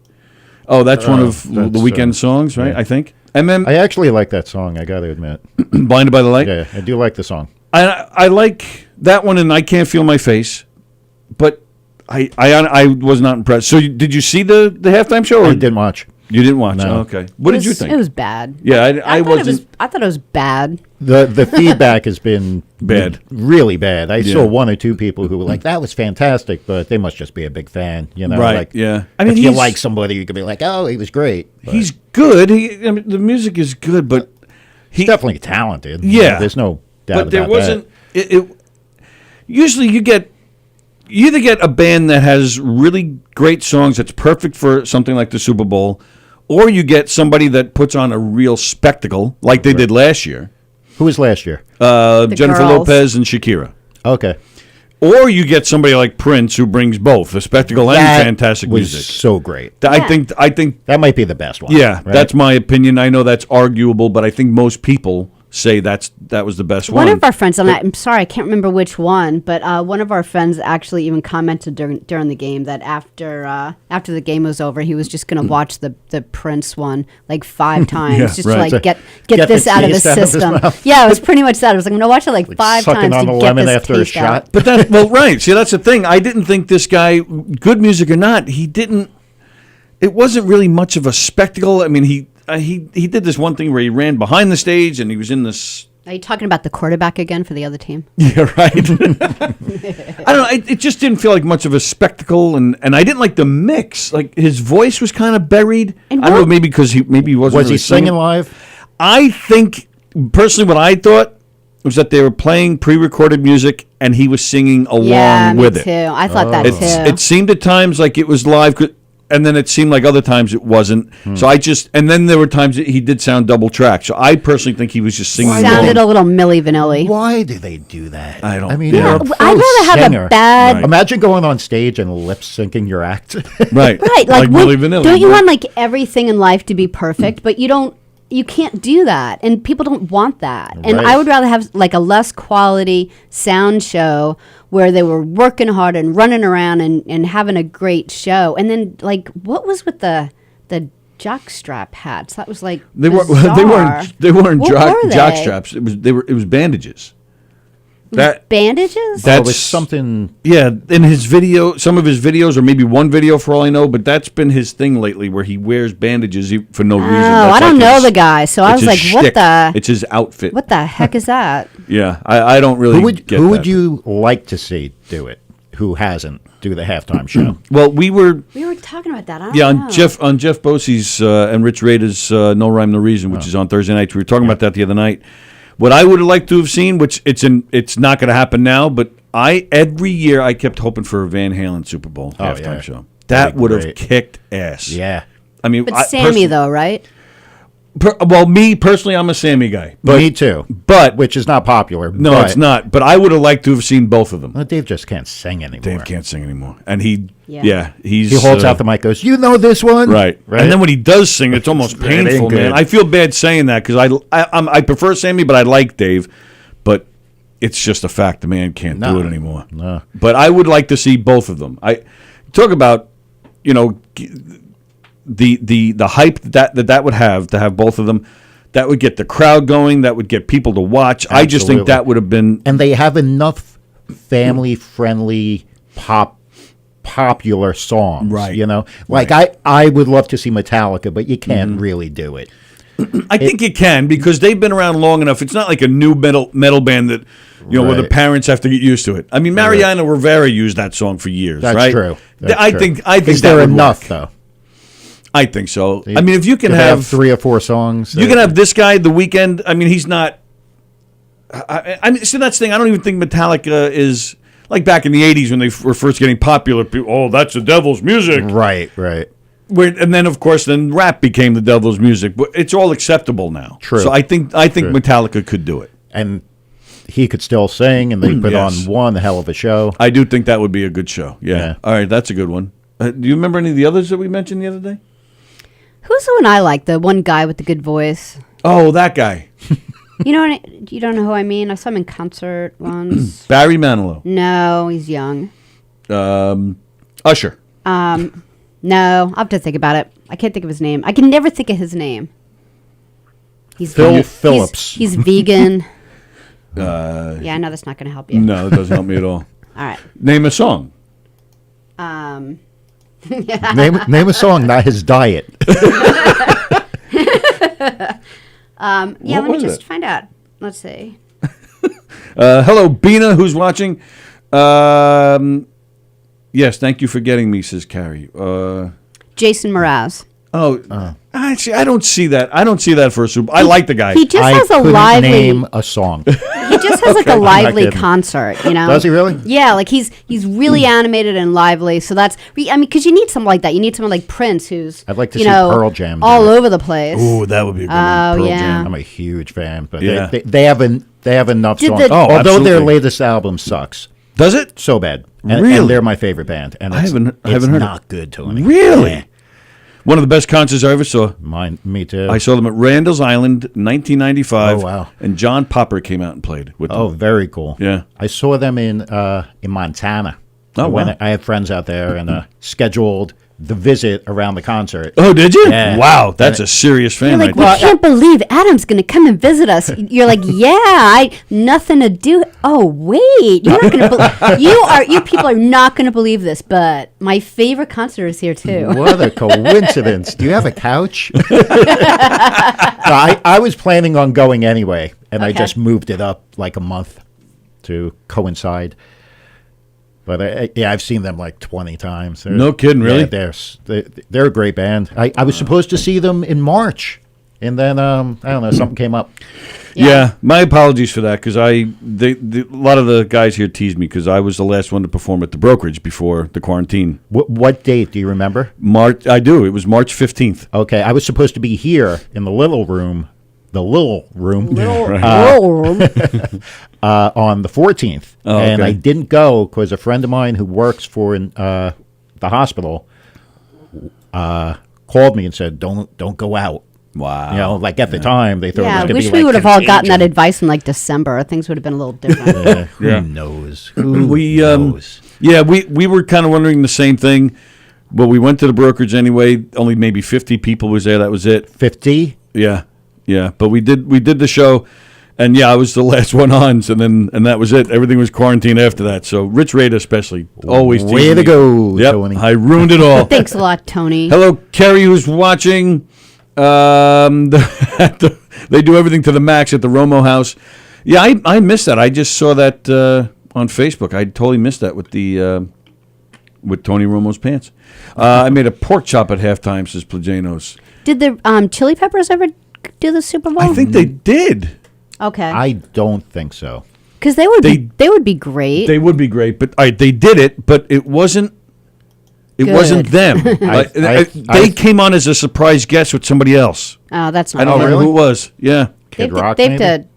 A: Oh, that's one of
E: that's,
A: the weekend songs, right?
E: yeah.
A: I think. And then
E: I actually like that song, I got to admit.
A: Blinded by the Light.
E: Yeah, I do like the song.
A: I like that one, and I Can't Feel My Face, but I was not impressed. So did you see the halftime show? Or
E: I didn't watch.
A: You didn't watch?
E: No.
A: Oh, okay. What did you think?
B: It was bad.
A: Yeah, I
B: thought
A: wasn't.
B: I thought it was bad.
E: The feedback has been
A: Bad.
E: really bad. I
A: Yeah.
E: saw one or two people who were like, "That was fantastic," but they must just be a big fan, you know?
A: Right,
E: Like,
A: yeah.
E: I mean, if you like somebody, you could be like, "Oh, he was great." But
A: He's good. I mean, the music is good, but
E: he's definitely talented.
A: Yeah.
E: There's no doubt
A: but there
E: about
A: wasn't. Usually, you either get a band that has really great songs that's perfect for something like the Super Bowl, or you get somebody that puts on a real spectacle like they did last year.
E: Who was last year?
A: Jennifer
B: girls.
A: Lopez and Shakira.
E: Okay.
A: Or you get somebody like Prince who brings both the spectacle and
E: That
A: fantastic
E: was
A: music.
E: so great.
A: I think
E: That might be the best one.
A: yeah,
E: right?
A: that's my opinion. I know that's arguable, but I think most people say that was the best one.
B: One of our friends, and I'm sorry, I can't remember which one, but one of our friends actually even commented during the game that after the game was over, he was just going to watch the Prince one like 5 times,
A: Yeah,
B: just
A: right.
B: to like get
E: Get
B: this
E: the
B: out of his
E: taste out of his
B: system.
E: mouth.
B: Yeah, it was pretty much that. I was like, I'm going to watch it like 5
E: sucking
B: times
E: on
B: to
E: the
B: get
E: lemon
B: this
E: after a
B: taste out.
E: shot.
A: But that well, right. See, that's the thing. I didn't think this guy, good music or not, he didn't. It wasn't really much of a spectacle. I mean, he did this one thing where he ran behind the stage and he was in this.
B: Are you talking about the quarterback again for the other team?
A: Yeah, right. I don't know. It just didn't feel like much of a spectacle, and I didn't like the mix. Like his voice was kind of buried.
B: And
A: I don't know,
B: what-
A: maybe because he wasn't.
E: Was
A: really
E: he singing live?
A: I think personally, what I thought was that they were playing pre-recorded music and he was singing along
B: Yeah, me
A: with
B: too.
A: it.
B: I thought that too.
A: It seemed at times like it was live, and then it seemed like other times it wasn't. So and then there were times that he did sound double track. So I personally think he was just singing
B: Sounded
A: along.
B: a little Milli Vanilli.
E: Why do they do that?
A: I don't-
E: I mean,
A: Yeah.
E: you're a
B: I'd
E: pro
B: rather have
E: singer.
B: a bad.
A: Right.
E: Imagine going on stage and lip syncing your act.
A: Right,
B: Right, like
A: Milli
B: what-
A: Vanilli.
B: don't you
A: right?
B: want like everything in life to be perfect, but you can't do that, and people don't want that. And
E: Right.
B: I would rather have like a less quality sound show where they were working hard and running around and having a great show. And then like, what was with the jockstrap hats? That was like
A: They weren't
B: bizarre. What were
A: jock
B: they?
A: straps. It was bandages. That
B: Bandages?
A: that's
E: was something.
A: Yeah, in his video, some of his videos, or maybe one video for all I know, but that's been his thing lately, where he wears bandages for no reason.
B: Oh,
A: That's
B: I don't
A: like
B: know
A: his-
B: the guy, so I
A: it's
B: was
A: his
B: like,
A: shtick. It's his outfit.
B: what the heck is that?
A: Yeah, I don't really
E: Who would
A: get
E: who
A: that.
E: would you like to see do it? Who hasn't do the halftime show?
A: Well, we were
B: We were talking about that. I don't
A: yeah
B: know.
A: on Jeff Bosey's and Rich Rader's No Rhyme No Reason, which is on Thursday nights. We were talking about that the other night. What I would have liked to have seen, which it's not going to happen now, but every year I kept hoping for a Van Halen Super Bowl halftime
E: yeah.
A: show. That
E: That'd be
A: would have
E: great.
A: kicked ass.
E: Yeah.
A: I mean,
B: But Sammy though, right?
A: Well, me personally, I'm a Sammy guy.
E: Me too.
A: But
E: Which is not popular.
A: no,
E: but-
A: it's not. But I would have liked to have seen both of them.
E: Well, Dave just can't sing anymore.
A: Dave can't sing anymore, and he's
E: He holds out the mic, goes, "You know this one,
A: right. And then when he does sing, it's almost
E: It ain't
A: painful, man.
E: good.
A: I feel bad saying that because I prefer Sammy, but I like Dave. but it's just a fact the man can't do it anymore.
E: No.
A: But I would like to see both of them. I talk about, you know, the hype that would have to have both of them. That would get the crowd going. That would get people to watch.
E: Absolutely.
A: I just think that would have been.
E: And they have enough family-friendly popular songs,
A: Right.
E: You know, like I would love to see Metallica, but you can't really do it.
A: I think you can because they've been around long enough. It's not like a new metal band that where the
E: Right.
A: parents have to get used to it. I mean, Mariano Rivera used that song for years.
E: That's
A: right?
E: true.
A: I think
E: Is
A: that
E: there
A: would
E: enough
A: work.
E: though?
A: I think so. I mean, if you can
E: Do they
A: have
E: 3 or 4 songs,
A: you can have this guy, The Weeknd. I mean, he's not. I mean, see, that's the thing. I don't even think Metallica is like back in the '80s when they were first getting popular. People, oh, that's the devil's music,
E: right.
A: and then of course, then rap became the devil's music. But it's all acceptable now.
E: True.
A: So I think
E: True.
A: Metallica could do it.
E: And he could still sing, and they put
A: Yes.
E: on one hell of a show.
A: I do think that would be a good show. Yeah. All right, that's a good one. Do you remember any of the others that we mentioned the other day?
B: Who's the one I like? The one guy with the good voice.
A: Oh, that guy,
B: You know, you don't know who I mean. I saw him in concert once.
A: Barry Manilow,
B: No, he's young.
A: Usher.
B: No, I'll have to think about it. I can't think of his name. I can never think of his name. He's
E: Phil Phillips.
B: He's vegan. Yeah, I know that's not going to help you.
A: No, it doesn't help me at all.
B: All right.
A: Name a song.
E: Name a song, not his diet.
B: Yeah,
A: What
B: let me
A: was
B: just
A: it?
B: find out. Let's see.
A: Hello, Bina, who's watching. Yes, thank you for getting me, says Carrie.
B: Jason Mraz.
A: Actually, I don't see that. I don't see that for a Super. I like the guy.
B: He just
E: I
B: has a
E: couldn't
B: lively.
E: name a song.
B: He just has like a
E: I'm not
B: lively
E: kidding.
B: concert, you know.
E: Does he really?
B: Yeah, like he's really animated and lively. So that's I mean, because you need someone like that. You need someone like Prince, who's
E: I'd like to
B: you
E: see
B: know,
E: Pearl Jam do
B: all
E: it.
B: over the place.
A: Ooh, that would be a good
B: Oh,
A: one. Pearl
B: yeah.
A: Jam.
E: I'm a huge fan, but
A: Yeah.
E: they have enough
B: Did
E: songs.
B: the- Oh,
E: Although their
A: absolutely.
E: latest album sucks
A: Does it?
E: so bad, and
A: Really?
E: they're my favorite band. And
A: I
E: it's,
A: haven't
E: it's
A: heard it.
E: not good, Tony.
A: Really?
E: Yeah.
A: One of the best concerts I ever saw.
E: Me too.
A: I saw them at Randall's Island, 1995.
E: Oh, wow.
A: And John Popper came out and played with them.
E: Oh, very cool.
A: Yeah.
E: I saw them in Montana.
A: Oh,
E: When
A: wow.
E: I had friends out there and scheduled the visit around the concert.
A: Oh, did you?
E: Yeah.
A: Wow, that's a serious fan.
B: You're like, we
A: right there.
B: can't believe Adam's going to come and visit us. You're like, yeah, nothing to do. Oh, wait, you're not going to. You people are not going to believe this, but my favorite concert is here too.
E: What a coincidence. Do you have a couch? No, I was planning on going anyway, and I
B: Okay.
E: just moved it up like a month to coincide. But I've seen them like 20 times.
A: No kidding, really?
E: Yeah, they're a great band. I was supposed to see them in March, and then I don't know, something came up.
A: Yeah, my apologies for that because a lot of the guys here teased me because I was the last one to perform at the brokerage before the quarantine.
E: What date do you remember?
A: March, I do. It was March 15th.
E: Okay, I was supposed to be here in the little room. On the 14th,
A: Oh,
E: and
A: okay.
E: I didn't go because a friend of mine who works for the hospital called me and said, "Don't go out."
A: Wow.
E: You know, like at the time they thought it
B: Yeah, I
E: was going
B: wish
E: to be
B: we
E: like
B: would have all gotten that
E: Contagion.
B: advice in like December. Things would have been a little different.
A: Yeah.
E: Who knows? Who
A: We
E: knows?
A: yeah, we were kind of wondering the same thing, but we went to the brokerage anyway. Only maybe 50 people was there. That was it.
E: 50?
A: Yeah, yeah. But we did the show, and yeah, I was the last one on. So and that was it. Everything was quarantined after that. So Rich Raider especially always
E: Way
A: teasing
E: to
A: me.
E: go,
A: Yep,
E: Tony.
A: I ruined it all.
B: Thanks a lot, Tony.
A: Hello, Kerry, who's watching. They do everything to the max at the Romo House. Yeah, I missed that. I just saw that on Facebook. I totally missed that with the with Tony Romo's pants. I made a pork chop at halftime, says Plajanos.
B: Did the Chili Peppers ever do the Super Bowl?
A: I think they did.
B: Okay.
E: I don't think so.
B: Because they would be great.
A: They would be great, but they did it, but it wasn't. It
B: Good.
A: wasn't them. They came on as a surprise guest with somebody else.
B: Oh, that's not.
A: I don't
B: good.
A: remember who it was. Yeah,
E: Kid Rock,
B: They've
E: maybe?
B: did.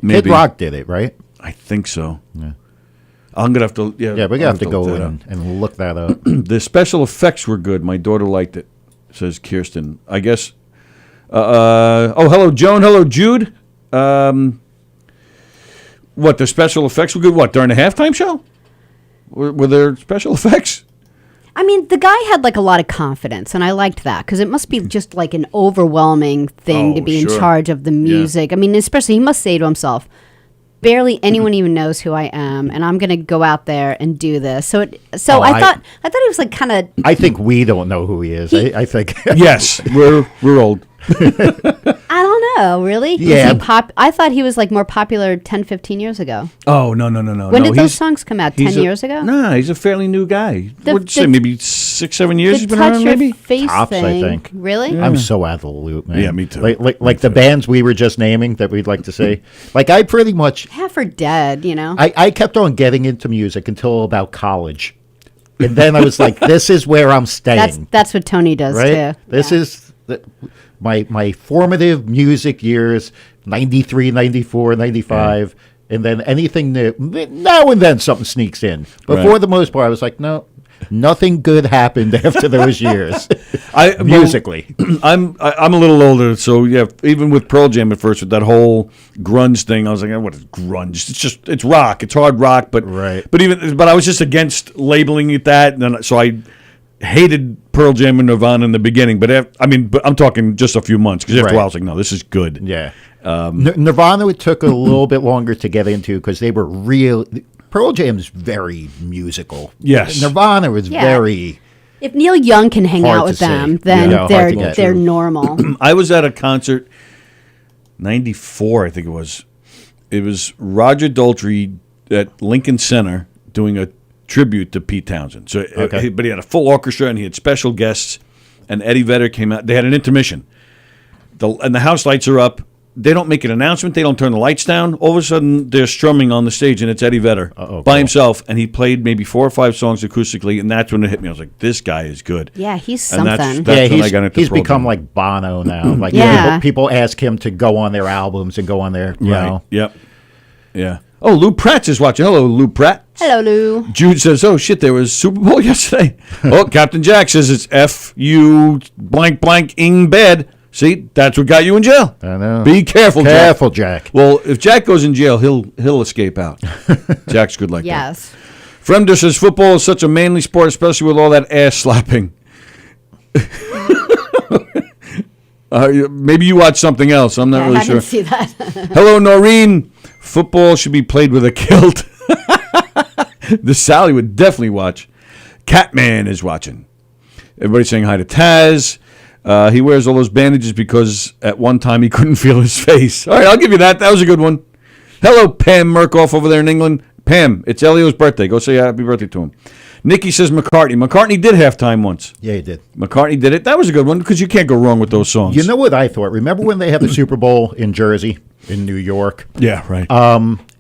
A: maybe.
E: Kid Rock did it, right?
A: I think so. Yeah. I'm gonna have to. Yeah,
E: Yeah, we're
A: I'll
E: going to have to
A: look
E: go
A: that up.
E: and look that up.
A: The special effects were good. My daughter liked it, says Kirsten. I guess. Oh, hello, Joan. Hello, Jude. What, the special effects were good? What, during the halftime show? Were there special effects?
B: I mean, the guy had like a lot of confidence, and I liked that because it must be just like an overwhelming thing to be in
A: sure.
B: charge of the music. I mean, especially he must say to himself, barely anyone even knows who I am, and I'm going to go out there and do this. So I thought he was like kind of.
E: I think we don't know who he is. I think.
A: Yes, we're old.
B: I don't know, really.
E: Yeah.
B: I thought he was like more popular 10, 15 years ago.
A: Oh, no.
B: When did those songs come out? 10 years ago?
A: Nah, he's a fairly new guy. What'd you say, maybe 6, 7 years he's
B: The
A: been
B: touch
A: around,
B: your
A: maybe?
B: face
E: Tops, I
B: thing.
E: think.
B: Really?
E: I'm so out of the loop, man.
A: Yeah, me too.
E: Like the bands we were just naming that we'd like to say. Like I pretty much.
B: Half are dead, you know.
E: I kept on getting into music until about college, and then I was like, "This is where I'm staying."
B: That's what Tony does
E: right.
B: too.
E: This is my formative music years: 93, 94, 95, and then anything new. Now and then something sneaks in, but for the most part, I was like, "No, nothing good happened after those years." Musically,
A: I'm a little older, so yeah. Even with Pearl Jam at first, with that whole grunge thing, I was like, "What is grunge? It's rock. It's hard rock." But I was just against labeling it that, and then, so I hated Pearl Jam and Nirvana in the beginning. But I'm talking just a few months because after a while I was like, "No, this is good."
E: Yeah. Nirvana it took a little bit longer to get into because they were real. Pearl Jam's very musical.
A: Yes.
E: Nirvana was very.
B: If Neil Young can hang
E: Hard
B: out
E: to
B: with
E: see.
B: them, then
E: Yeah,
B: they're normal.
A: I was at a concert, 94, I think it was. It was Roger Daltrey at Lincoln Center doing a tribute to Pete Townsend. So, but he had a full orchestra and he had special guests. And Eddie Vedder came out. They had an intermission. And the house lights are up. They don't make an announcement. They don't turn the lights down. All of a sudden, they're strumming on the stage, and it's Eddie Vedder by himself. And he played maybe 4 or 5 songs acoustically, and that's when it hit me. I was like, "This guy is good."
B: Yeah, he's
A: And
B: something.
A: that's when I got into
E: he's
A: Pearl
E: become
A: Jam.
E: like Bono now. Like
B: Yeah.
E: people ask him to go on their albums and go on their you know.
A: Yep. Yeah. Oh, Lou Pratt's is watching. Hello, Lou Pratt.
B: Hello, Lou.
A: Jude says, "Oh shit, there was Super Bowl yesterday." Oh, Captain Jack says it's F-U blank blank ing bed. See, that's what got you in jail.
E: I know.
A: Be careful,
E: Careful, Jack.
A: Well, if Jack goes in jail, he'll escape out. Jack's good like that.
B: Yes.
A: Fremder says football is such a manly sport, especially with all that ass slapping. Maybe you watch something else. I'm not really
B: I
A: sure.
B: didn't see that.
A: Hello, Noreen. Football should be played with a kilt. The Sallie would definitely watch. Catman is watching. Everybody's saying hi to Taz. He wears all those bandages because at one time he couldn't feel his face. All right, I'll give you that. That was a good one. Hello, Pam Murkoff over there in England. Pam, it's Elio's birthday. Go say happy birthday to him. Nikki says McCartney. McCartney did halftime once.
E: Yeah, he did.
A: McCartney did it. That was a good one because you can't go wrong with those songs.
E: You know what I thought? Remember when they had the Super Bowl in Jersey, in New York?
A: Yeah, right.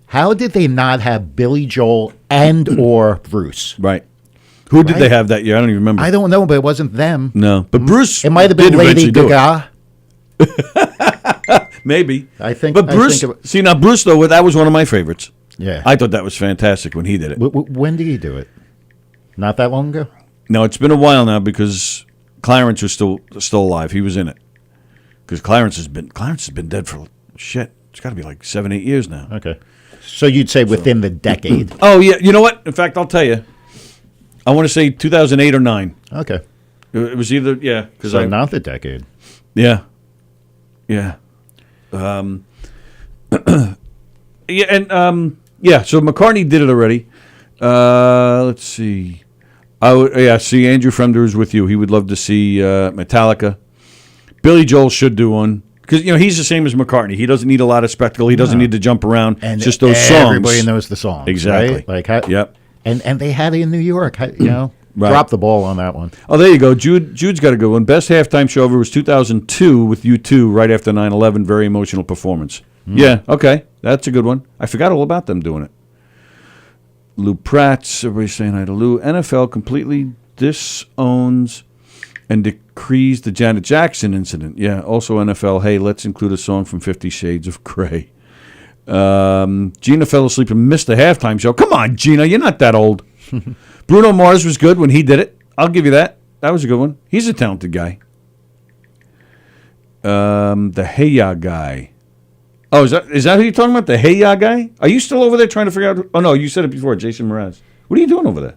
E: How did they not have Billy Joel and or Bruce?
A: Right. Who did they have that year? I don't even remember.
E: I don't know, but it wasn't them.
A: No, but Bruce.
E: It might have been
A: did
E: Lady
A: eventually do it.
E: Gaga.
A: Maybe.
E: I think.
A: But Bruce. See, now Bruce though, that was one of my favorites.
E: Yeah.
A: I thought that was fantastic when he did it.
E: When did he do it? Not that long ago.
A: No, it's been a while now because Clarence was still alive. He was in it because Clarence has been dead for shit. It's got to be like 7-8 years now.
E: Okay. So you'd say within the decade.
A: Oh yeah, you know what? In fact, I'll tell you. I want to say 2008 or 9.
E: Okay.
A: It was either because
E: So not the decade.
A: Yeah. Yeah. Yeah, and so McCartney did it already. Let's see. See Andrew Fremder is with you. He would love to see Metallica. Billy Joel should do one because he's the same as McCartney. He doesn't need a lot of spectacle. He doesn't need to jump around.
E: And
A: just those songs.
E: Everybody knows the songs.
A: Exactly.
E: Right? Like
A: yep.
E: And they had it in New York.
A: Right.
E: Drop the ball on that one.
A: Oh, there you go. Jude's got a good one. Best halftime show ever was 2002 with U2 right after 9/11. Very emotional performance. Yeah, okay. That's a good one. I forgot all about them doing it. Lou Pratt's, everybody's saying hi to Lou. NFL completely disowns and decrees the Janet Jackson incident. Yeah, also NFL, hey, let's include a song from 50 Shades of Grey. Gina fell asleep and missed the halftime show. Come on, Gina, you're not that old. Bruno Mars was good when he did it. I'll give you that. That was a good one. He's a talented guy. The Hey Ya guy. Oh, is that who you're talking about? The Hey Ya guy? Are you still over there trying to figure out? Oh no, you said it before, Jason Mraz. What are you doing over there?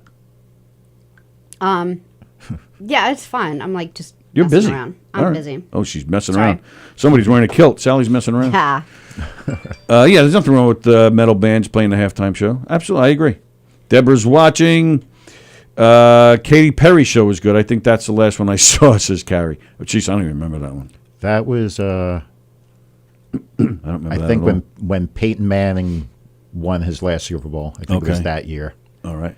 B: Yeah, it's fine. I'm like just
A: You're
B: messing
A: busy.
B: around.
A: All
B: I'm
A: right.
B: busy.
A: Oh, she's messing
B: Sorry.
A: around. Somebody's wearing a kilt. Sally's messing around.
B: Yeah.
A: Yeah, there's nothing wrong with metal bands playing the halftime show. Absolutely, I agree. Deborah's watching. Katy Perry show was good. I think that's the last one I saw, says Carrie. Oh, jeez, I don't even remember that one.
E: That was,
A: I don't remember
E: I
A: that
E: think
A: at all.
E: when Peyton Manning won his last Super Bowl. I think it was
A: Okay.
E: that year.
A: All right.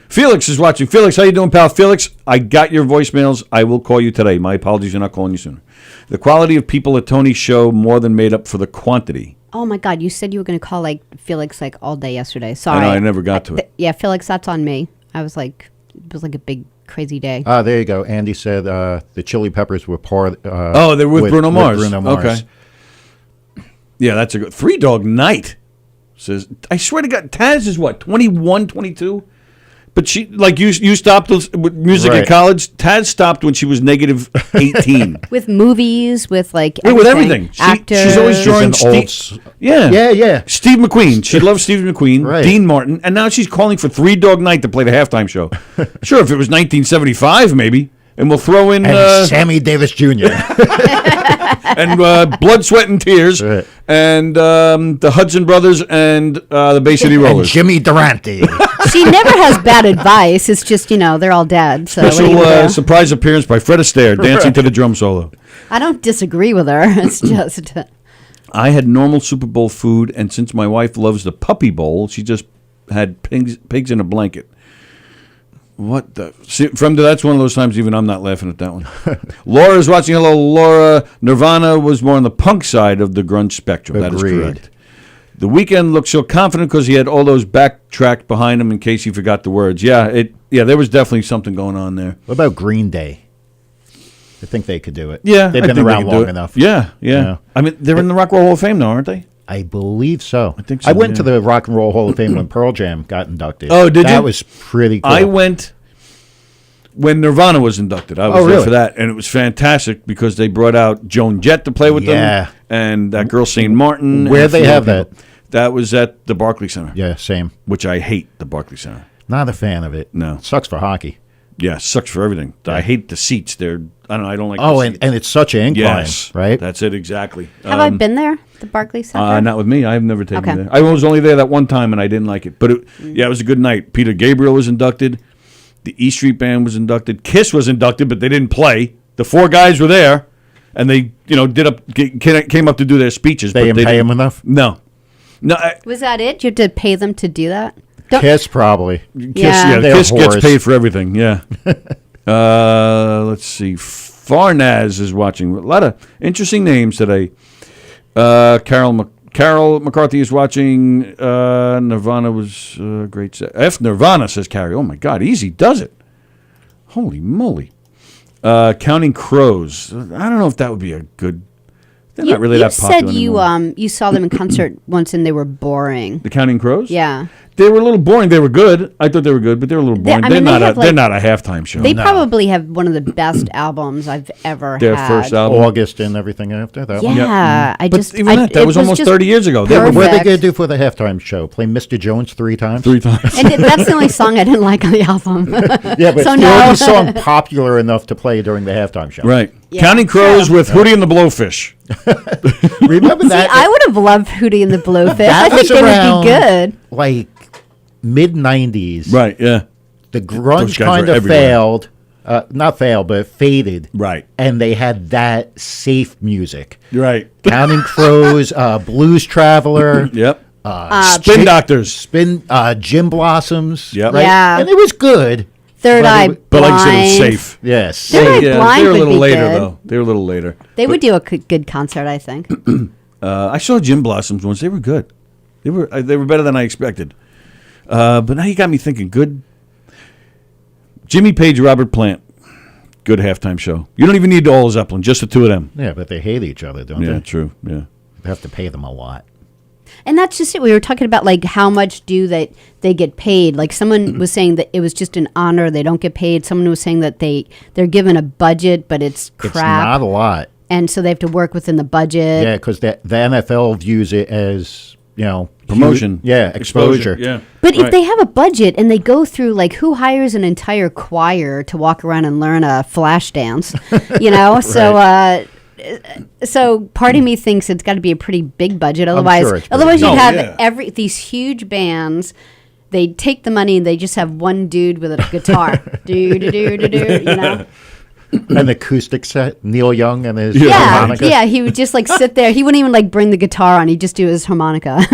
A: Felix is watching. Felix, how you doing, pal? Felix, I got your voicemails. I will call you today. My apologies for not calling you sooner. The quality of people at Tony's show more than made up for the quantity.
B: Oh my God! You said you were going to call like Felix like all day yesterday. Sorry.
A: I know, I never got to it.
B: Yeah, Felix, that's on me. I was like, it was like a big crazy day.
E: There you go. Andy said the Chili Peppers were part.
A: Oh, they're with Bruno Mars.
E: Bruno Mars.
A: Okay. Yeah, that's a good. 3 Dog Night says, I swear to God, Taz is what, 21, 22? But she, like you stopped with music in
E: Right.
A: college. Taz stopped when she was negative 18.
B: With movies, with like
A: Yeah, with everything.
B: Actors.
A: She's always drawing
E: She's an
A: Steve.
E: old
A: Yeah.
E: Yeah.
A: Steve McQueen. She loves Steve McQueen,
E: Right.
A: Dean Martin, and now she's calling for 3 Dog Night to play the halftime show. Sure, if it was 1975, maybe. And we'll throw in
E: And Sammy Davis Jr.
A: Blood, Sweat, and Tears,
E: Right.
A: and the Hudson Brothers, and the Bay City
E: and
A: Rollers.
E: Jimmy Durante.
B: She never has bad advice. It's just they're all dead. So what are you gonna
A: Special
B: do?
A: surprise appearance by Fred Astaire dancing to the drum solo.
B: I don't disagree with her. It's just
A: I had normal Super Bowl food, and since my wife loves the puppy bowl, she just had pigs in a blanket. What the? See, that's one of those times even I'm not laughing at that one. Laura's watching. Hello, Laura. Nirvana was more on the punk side of the grunge spectrum. That is
E: Agreed.
A: correct. The Weeknd looked so confident because he had all those backtracked behind him in case he forgot the words. Yeah, there was definitely something going on there.
E: What about Green Day? I think they could do it.
A: Yeah,
E: they've
A: I
E: been
A: think they
E: around
A: could do
E: long
A: it.
E: enough.
A: Yeah.
E: Yeah.
A: I mean, they're in the Rock and Roll Hall of Fame now, aren't they?
E: I believe so.
A: I think so,
E: I went
A: yeah.
E: to the Rock and Roll Hall of Fame when Pearl Jam got inducted.
A: Oh, did you?
E: That was pretty cool.
A: I went when Nirvana was inducted. I was there
E: really?
A: for that, and it was fantastic because they brought out Joan Jett to play with
E: Yeah.
A: them, and that girl St. Martin.
E: Where'd
A: and a
E: they
A: few
E: have
A: other
E: that?
A: people. That was at the Barclays Center.
E: Yeah, same.
A: Which I hate, the Barclays Center.
E: Not a fan of it.
A: No.
E: Sucks for hockey.
A: Yeah, sucks for everything. I hate the seats. I don't like
E: Oh,
A: the
E: and,
A: seats.
E: and it's such an incline,
A: Yes,
E: right?
A: That's it, exactly.
B: have I been there? The Barclays Center?
A: Not with me. I've never taken
B: Okay.
A: it there. I was only there that one time, and I didn't like it. But it was a good night. Peter Gabriel was inducted. The E Street Band was inducted. Kiss was inducted, but they didn't play. The 4 guys were there, and they came up to do their speeches.
E: They
A: but
E: didn't pay
A: didn't-
E: him enough?
A: No.
B: Was that it? You had to pay them to do that? Don't-
E: Kiss, probably.
B: Yeah.
E: They're
A: Kiss gets
E: whores.
A: paid for everything. Yeah. Let's see. Farnaz is watching. A lot of interesting names today. Carol McCarthy is watching. Nirvana was great. F Nirvana, says Carrie. Oh my God, easy does it. Holy moly. Counting Crows. I don't know if that would be a good. They're not really that popular
B: said
A: anymore.
B: you saw them in concert once and they were boring.
A: The Counting Crows.
B: Yeah.
A: They were a little boring. They were good. I thought they were good, but they were a little boring.
B: I
A: They're
B: mean, they
A: not.
B: have,
A: They're
B: like-
A: not a halftime show.
B: They probably have one of the best albums I've ever
A: Their
B: had.
A: first album.
E: August and everything after that one.
B: Yeah, I
A: But
B: just
A: even that
B: it
A: was almost
B: just
A: 30 years ago.
E: What are they
B: perfect.
E: going to do for the halftime show? Play Mr. Jones 3 times?
A: 3 times.
B: And that's the only song I didn't like on the album.
E: Yeah, but
B: So
E: it's the
B: no.
E: only song popular enough to play during the halftime show.
A: Right.
B: Yeah,
A: Counting Crows
B: true.
A: with Hootie and the Blowfish.
E: Remember
B: See,
E: that?
B: I would have loved Hootie and the Blowfish.
E: That
B: I think
E: was
B: they would
E: around,
B: be good.
E: like mid-90s.
A: Right, yeah.
E: The
A: Those
E: grunge
A: guys
E: kind
A: were
E: of
A: everywhere.
E: failed. Not failed, but faded.
A: Right.
E: And they had that safe music.
A: Right.
E: Counting Crows, Blues Traveler,
A: Yep. Spin Doctors.
E: Gin Blossoms.
A: Yep.
E: Right?
B: Yeah.
E: And it was good.
B: Third
E: But
B: Eye
E: it-
A: But like I said, it was
B: Blind.
A: safe.
E: Yes.
B: Third Eye Blind
A: they were a
B: would
A: little
B: be
A: later,
B: good.
A: though. They were a little later.
B: They would do a good concert, I think.
A: I saw Gin Blossoms once. They were good. They were better than I expected. But now you got me thinking. Good. Jimmy Page, Robert Plant. Good halftime show. You don't even need all Zeppelin. Just the two of them.
E: Yeah, but they hate each other, don't
A: Yeah,
E: they?
A: true. Yeah.
E: They have to pay them a lot.
B: And that's just it. We were talking about like how much do they get paid. Like someone was saying that it was just an honor. They don't get paid. Someone was saying that they're given a budget, but it's crap.
E: It's not a lot.
B: and so they have to work within the budget.
E: Yeah, because the NFL views it as,
A: promotion.
E: Exposure.
A: Yeah.
B: But if they have a budget and they go through, like, who hires an entire choir to walk around and learn a flash dance? So part of me thinks it's got to be a pretty big budget. Otherwise,
E: sure it's
B: you'd have
A: yeah.
B: these huge bands. They take the money and they just have one dude with a guitar.
E: An acoustic set, Neil Young and his
B: Yeah,
E: harmonica.
B: yeah. He would just like sit there. He wouldn't even like bring the guitar on. He'd just do his harmonica.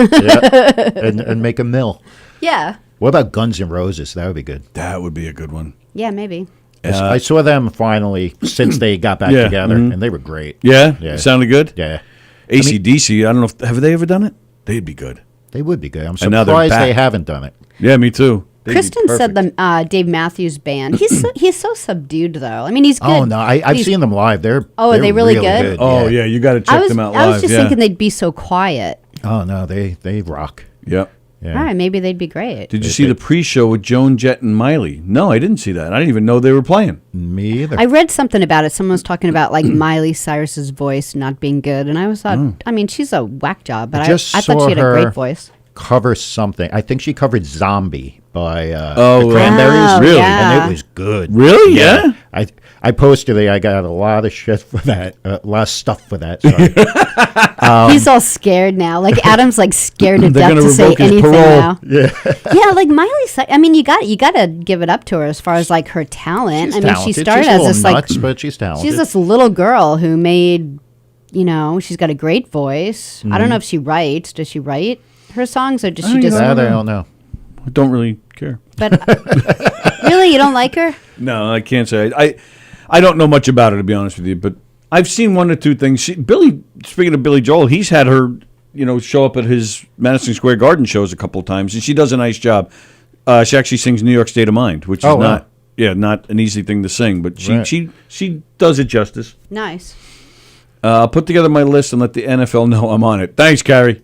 E: and make a mill.
B: Yeah.
E: What about Guns N' Roses? That would be good.
A: That would be a good one.
B: Yeah, maybe.
E: I saw them finally since they got back
A: Yeah,
E: together, and they were great.
A: Yeah?
E: Yeah.
A: Sounded good?
E: Yeah.
A: AC/DC, I don't know if, have they ever done it? They'd be good.
E: They would be good. I'm
A: And now they're
E: surprised they
A: back.
E: haven't done it.
A: Yeah, me too. They'd be
B: Kristen said
A: perfect.
B: the Dave Matthews Band. He's so subdued though. I mean, he's good.
E: Oh, no. I've
B: He's-
E: seen them live. They're
B: are they really good?
A: Oh, yeah, you got to check them out live.
B: I was just
A: yeah.
B: thinking they'd be so quiet.
E: Oh, no. They rock.
A: Yep.
E: Yeah.
B: All right, maybe they'd be great.
A: Did you see the pre-show with Joan Jett and Miley? No, I didn't see that. I didn't even know they were playing.
E: Me either.
B: I read something about it. Someone was talking about like Miley Cyrus's voice not being good, and I was thought, I mean, she's a whack job, but I
E: just
B: thought
E: saw
B: she had a
E: her
B: great voice.
E: cover something. I think she covered "Zombie" by
A: Oh,
E: the Cranberries.
B: Oh,
A: Really?
B: yeah.
E: And it was good.
A: Really? Yeah?
E: I posted it. I got a lot of shit for that. A lot of stuff for that. Sorry.
B: He's all scared now. Like Adam's like scared to
A: They're
B: death
A: gonna
B: to say
A: revoke his
B: anything
A: parole.
B: now. Yeah, like Miley. I mean, you got to give it up to her as far as like her talent.
E: She's
B: I mean,
E: talented.
B: she started
E: she's a
B: as
E: little
B: this
E: nuts,
B: like
E: but she's talented.
B: she's this little girl who made, she's got a great voice. I don't know if she writes. Does she write her songs or does she just?
E: I don't know.
A: I don't really care.
B: But really, you don't like her?
A: No, I can't say. I don't know much about her, to be honest with you, but I've seen one or two things. Speaking of Billy Joel, he's had her, show up at his Madison Square Garden shows a couple of times, and she does a nice job. She actually sings "New York State of Mind," which is
E: wow.
A: not an easy thing to sing, but
E: Right.
A: she does it justice.
B: Nice.
A: I'll put together my list and let the NFL know I'm on it. Thanks, Carrie.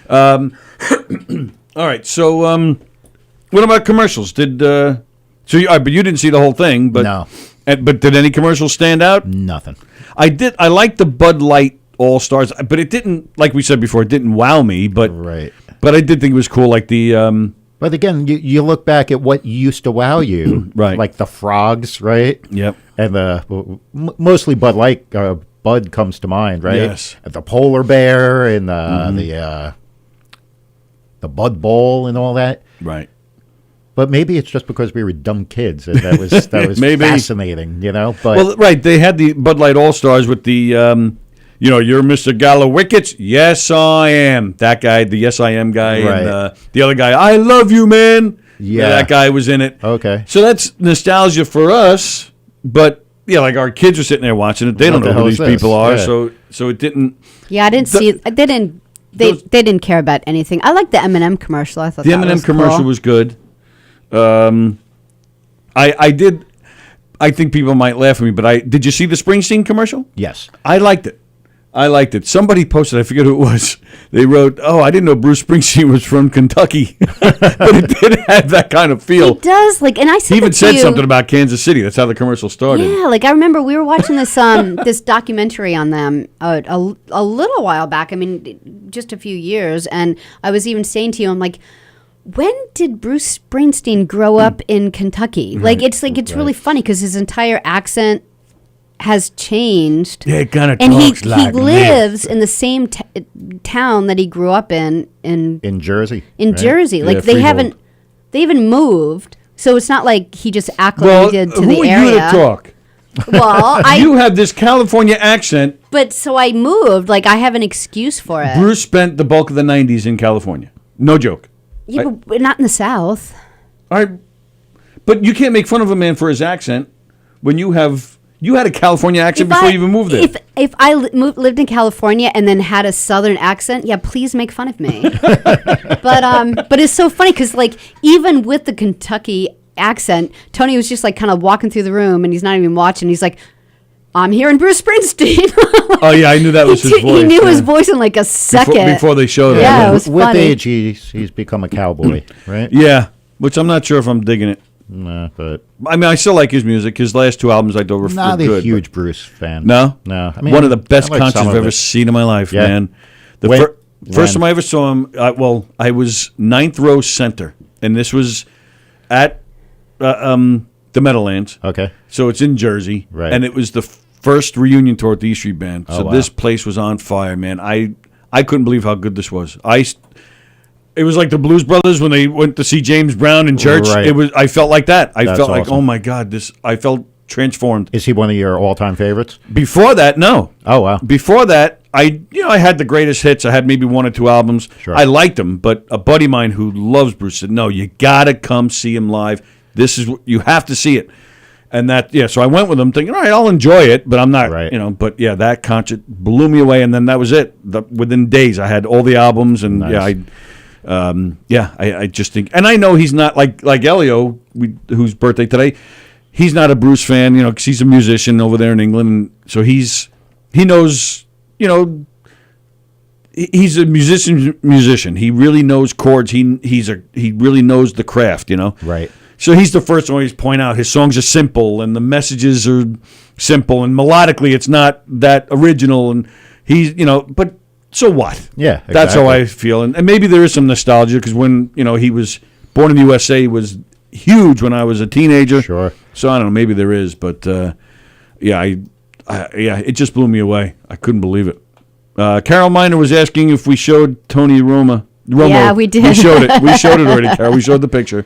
A: All right, so what about commercials? But you didn't see the whole thing, but
E: No.
A: But did any commercials stand out?
E: Nothing.
A: I liked the Bud Light All Stars, but it didn't, like we said before, it didn't wow me. But
E: Right.
A: But I did think it was cool, like the
E: But again, you look back at what used to wow you,
A: Right.
E: Like the frogs, right?
A: Yep.
E: And mostly Bud Light, Bud comes to mind, right?
A: Yes.
E: And the polar bear and the Bud Bowl and all that.
A: right.
E: But maybe it's just because we were dumb kids, and that was
A: Maybe.
E: fascinating, But
A: Well, right, they had the Bud Light All Stars with the you're Mr. Gallo Wickets. Yes, I am. That guy, the Yes, I am guy,
E: Right.
A: and the other guy, I love you, man.
E: Yeah.
A: That guy was in it.
E: Okay.
A: So that's nostalgia for us, but yeah, like our kids are sitting there watching it. They don't
E: What the
A: know
E: hell
A: who
E: is
A: these
E: this?
A: people are,
E: Yeah.
A: so it didn't.
B: Yeah, I didn't see. They didn't. They didn't care about anything. I like the M&M commercial. I thought
A: The
B: that
A: M&M
B: was
A: commercial
B: cool.
A: was good. I did. I think people might laugh at me, but did you see the Springsteen commercial?
E: yes.
A: I liked it. Somebody posted, I forget who it was. They wrote, "Oh, I didn't know Bruce Springsteen was from Kentucky," but it did have that kind of feel.
B: It does, like, and I said
A: He even
B: that to
A: said
B: you.
A: something about Kansas City. That's how the commercial started.
B: Yeah, like I remember we were watching this this documentary on them a little while back. I mean, just a few years, and I was even saying to you, I'm like, when did Bruce Springsteen grow up in Kentucky? Like it's really funny because his entire accent has changed.
A: Yeah, it kind of
B: And
A: talks
B: he
A: like
B: lives in the same town that he grew up in
E: Jersey. right?
B: Jersey. Like
A: Yeah,
B: they
A: Freehold.
B: they even moved. So it's not like he just
A: Well,
B: acclimated to
A: who
B: the
A: are
B: area.
A: you to talk?
B: Well,
A: You have this California accent.
B: but so I moved. Like I have an excuse for it.
A: Bruce spent the bulk of the 90s in California. No joke.
B: Yeah, but not in the South.
A: All right. But you can't make fun of a man for his accent when you had a California accent before you even moved there.
B: If I lived in California and then had a Southern accent, yeah, please make fun of me. but it's so funny because like even with the Kentucky accent, Tony was just like kind of walking through the room and he's not even watching. He's like, I'm hearing Bruce Springsteen.
A: Oh yeah, I knew that was his voice.
B: He knew his
A: yeah.
B: voice in like a second.
A: Before they showed it.
B: Yeah, it was
E: With
B: funny.
E: age, he's become a cowboy, right?
A: Yeah, which I'm not sure if I'm digging it.
E: Nah, but
A: I mean, I still like his music. His last 2 albums I thought were
E: not
A: good.
E: a huge Bruce fan.
A: No?
E: No. I mean,
A: one of the best
E: I like
A: concerts
E: some
A: I've
E: of
A: ever
E: it.
A: seen in my life,
E: Yeah.
A: man. The
E: When-
A: first
E: when?
A: time I ever saw him, I was 9th row center, and this was at the Meadowlands.
E: Okay.
A: So it's in Jersey,
E: Right.
A: and it was the first reunion tour at the E Street Band. So
E: wow.
A: this place was on fire, man. I couldn't believe how good this was. It was like the Blues Brothers when they went to see James Brown in church.
E: Right.
A: I felt like that. I
E: That's
A: felt like,
E: awesome.
A: oh my God, I felt transformed.
E: Is he one of your all-time favorites?
A: Before that, no.
E: Oh, wow.
A: Before that, I had the greatest hits. I had maybe 1 or 2 albums.
E: Sure.
A: I liked them, but a buddy of mine who loves Bruce said, "No, you gotta come see him live. You have to see it." And so I went with him thinking, all right, I'll enjoy it, but I'm not,
E: Right.
A: But yeah, that concert blew me away, and then that was it. Within days, I had all the albums, and
E: Nice.
A: I just think, and I know he's not like Elio, whose birthday today. He's not a Bruce fan, because he's a musician over there in England, and so he knows, he's a musician. He really knows chords. He really knows the craft,
E: Right.
A: So he's the first to always point out his songs are simple and the messages are simple and melodically it's not that original, and he's but so what?
E: Yeah,
A: That's how
E: exactly.
A: I feel, and maybe there is some nostalgia because when he was born in the USA, he was huge when I was a teenager.
E: Sure.
A: So I don't know, maybe there is, but it just blew me away. I couldn't believe it. Carol Miner was asking if we showed Tony Romo.
B: Yeah, we did.
A: We showed it. We showed it already, Carol. We showed the picture.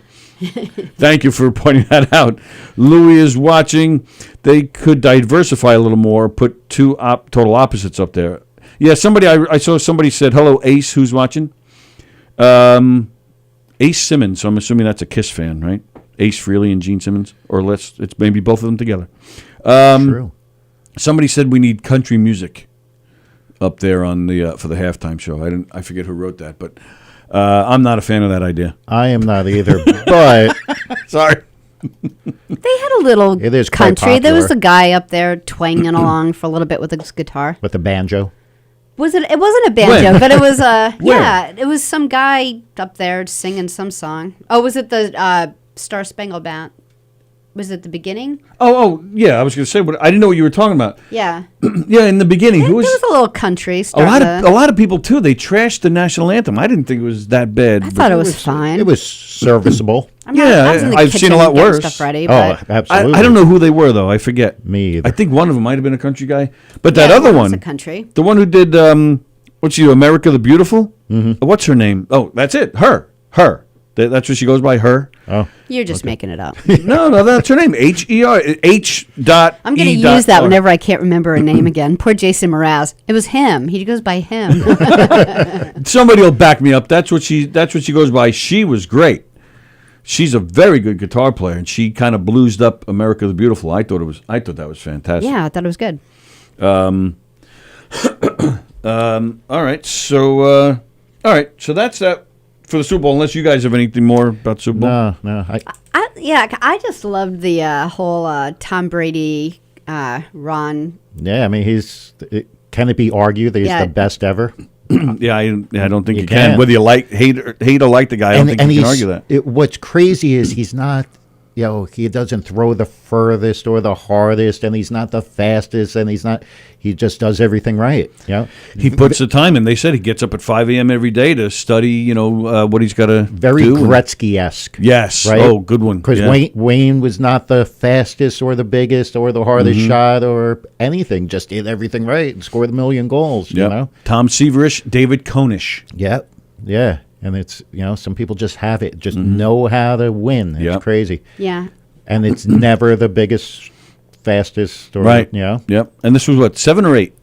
A: Thank you for pointing that out. Louis is watching. They could diversify a little more, put 2 total opposites up there. Yeah, I saw somebody said, hello, Ace, who's watching? Ace Simmons, so I'm assuming that's a Kiss fan, right? Ace Frehley and Gene Simmons, or it's maybe both of them together.
E: True.
A: Somebody said we need country music up there on the for the halftime show. I forget who wrote that, but I'm not a fan of that idea.
E: I am not either, but
A: Sorry.
B: They had a little
E: It is quite
B: country. There was
E: popular.
B: a guy up there twanging along for a little bit with his guitar.
E: with the banjo.
B: Was it? It wasn't a banjo,
A: When?
B: but it was
A: Where?
B: it was some guy up there singing some song. Oh, was it the Star Spangled Banner? Was it the beginning?
A: Oh, yeah. I was going to say, but I didn't know what you were talking about.
B: Yeah.
A: Yeah, in the beginning, who
B: There
A: was
B: was a little country.
A: a lot of people too. They trashed the national anthem. I didn't think it was that bad.
B: I thought it was fine.
E: It was serviceable.
B: I'm not-
A: yeah,
B: I was in the
A: I've seen
B: kitchen
A: a lot
B: getting
A: worse.
B: Stuff ready,
E: Oh,
B: but
E: absolutely.
A: I don't know who they were though. I forget.
E: Me either.
A: I think one of them might have been a country guy, but that
B: yeah,
A: other
B: was
A: one,
B: a country.
A: the one who did what's she do? America the Beautiful. Mm-hmm. What's her name? Oh, that's it. Her. That's what she goes by. Her.
E: Oh,
B: You're just making it up.
A: No, that's her name. H-E-R. H. Dot.
B: I'm going to
A: E.
B: use that
A: R.
B: whenever I can't remember a name again. Poor Jason Mraz. It was him. He goes by him.
A: Somebody will back me up. That's what she goes by. She was great. She's a very good guitar player, and she kind of bluesed up America the Beautiful. I thought that was fantastic.
B: Yeah, I thought it was good.
A: All right. So that's that for the Super Bowl. Unless you guys have anything more about the Super Bowl.
E: no.
B: I just loved the whole Tom Brady, Ron.
E: Yeah, I mean, can it be argued that he's
B: Yeah.
E: the best ever?
A: Yeah, I don't think you can.
E: can't.
A: Whether you hate or like the guy, I don't think you can argue that.
E: What's crazy is he's not, he doesn't throw the furthest or the hardest, and he's not the fastest, and he just does everything right.
A: He puts the time in. They said he gets up at 5 a.m. every day to study, what he's got to
E: Very
A: do.
E: Gretzky-esque.
A: Yes.
E: Right?
A: Oh, good one.
E: Because
A: Yeah.
E: Wayne was not the fastest or the biggest or the hardest
A: Mm-hmm.
E: shot or anything. Just did everything right and scored a million goals,
A: Yep. Tom Severish, David Konish.
E: Yep. Yeah. And it's, some people just have it, just know how to win. It's
A: Yep.
E: crazy.
B: Yeah.
E: And it's never the biggest, fastest, or,
A: Right. Yep. And this was what, 7 or 8?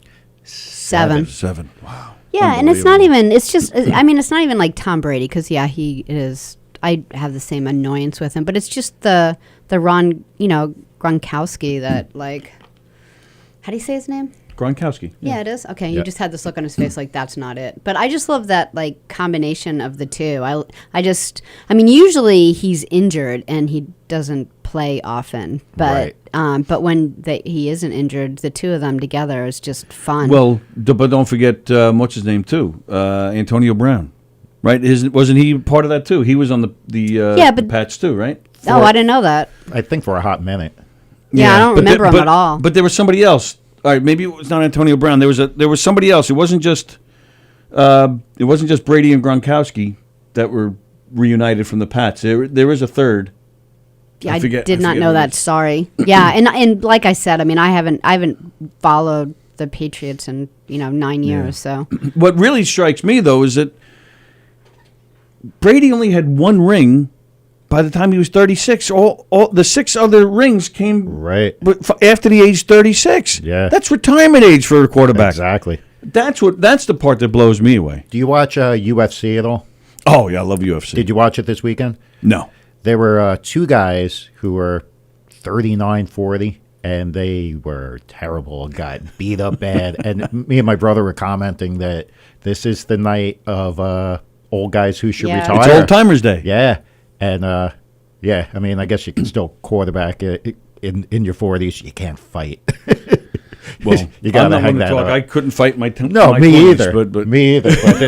B: 7.
A: 7. Wow.
B: Yeah, and it's not even, it's just, I mean, it's not even like Tom Brady, because, he is, I have the same annoyance with him, but it's just the Ron, Gronkowski that, like, how do you say his name?
A: Gronkowski.
B: Yeah, it is. Okay,
E: Yeah.
B: you just had this look on his face like that's not it. But I just love that like combination of the two. I mean, usually he's injured and he doesn't play often. But but when he isn't injured, the two of them together is just fun.
A: Well, but don't forget, what's his name too? Antonio Brown. Right? Wasn't he part of that too? He was on the
B: but
A: Pats too, right?
B: Oh, I didn't know that.
E: I think for a hot minute.
B: Yeah, I don't
A: but
B: remember him at all.
A: But there was somebody else. All right, maybe it was not Antonio Brown. There was somebody else. It wasn't just Brady and Gronkowski that were reunited from the Pats. There was a third.
B: Yeah, I
A: forget
B: did not
A: who
B: know
A: it
B: that.
A: is.
B: Sorry. Yeah, and like I said, I mean, I haven't followed the Patriots in 9 years. So
A: What really strikes me though is that Brady only had one ring by the time he was 36. All the 6 other rings came
E: Right.
A: after the age 36.
E: Yeah.
A: That's retirement age for a quarterback.
E: Exactly.
A: That's the part that blows me away.
E: Do you watch UFC at all?
A: Oh yeah, I love UFC.
E: Did you watch it this weekend?
A: No.
E: There were 2 guys who were 39, 40, and they were terrible. Got beat up bad. And me and my brother were commenting that this is the night of old guys who should
B: Yeah.
E: retire.
A: It's Old Timers Day.
E: Yeah. And, yeah, I mean, I guess you can still quarterback in your 40s. You can't fight.
A: Well,
E: you got
A: I'm
E: to
A: not
E: hang
A: going to
E: that
A: talk.
E: up.
A: I couldn't fight my
E: No,
A: my
E: me
A: 20s,
E: either.
A: But
E: Me either. But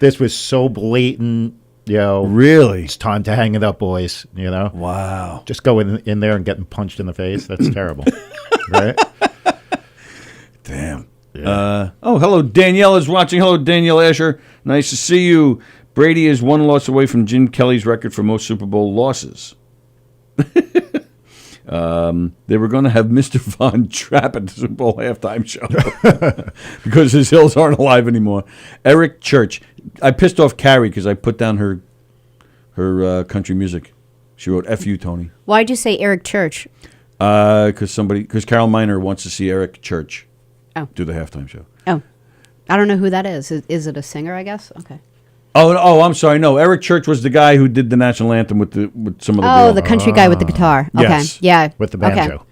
E: this was so blatant.
A: really,
E: It's time to hang it up, boys.
A: wow.
E: Just go in there and getting punched in the face. That's terrible, right?
A: Damn. Hello, Danielle is watching. Hello, Danielle Asher. Nice to see you. Brady is 1 loss away from Jim Kelly's record for most Super Bowl losses. They were going to have Mr. Von Trapp at the Super Bowl halftime show because his Hills aren't alive anymore. Eric Church. I pissed off Carrie because I put down her country music. She wrote "F you, Tony."
B: why'd you say Eric Church?
A: Because Carol Miner wants to see Eric Church do the halftime show.
B: Oh, I don't know who that is. Is it a singer? I guess. Okay.
A: Oh, I'm sorry. No, Eric Church was the guy who did the national anthem with some of the.
B: Oh,
A: girls.
B: the country guy with the guitar. Okay.
A: Yes.
B: Yeah.
E: With the banjo.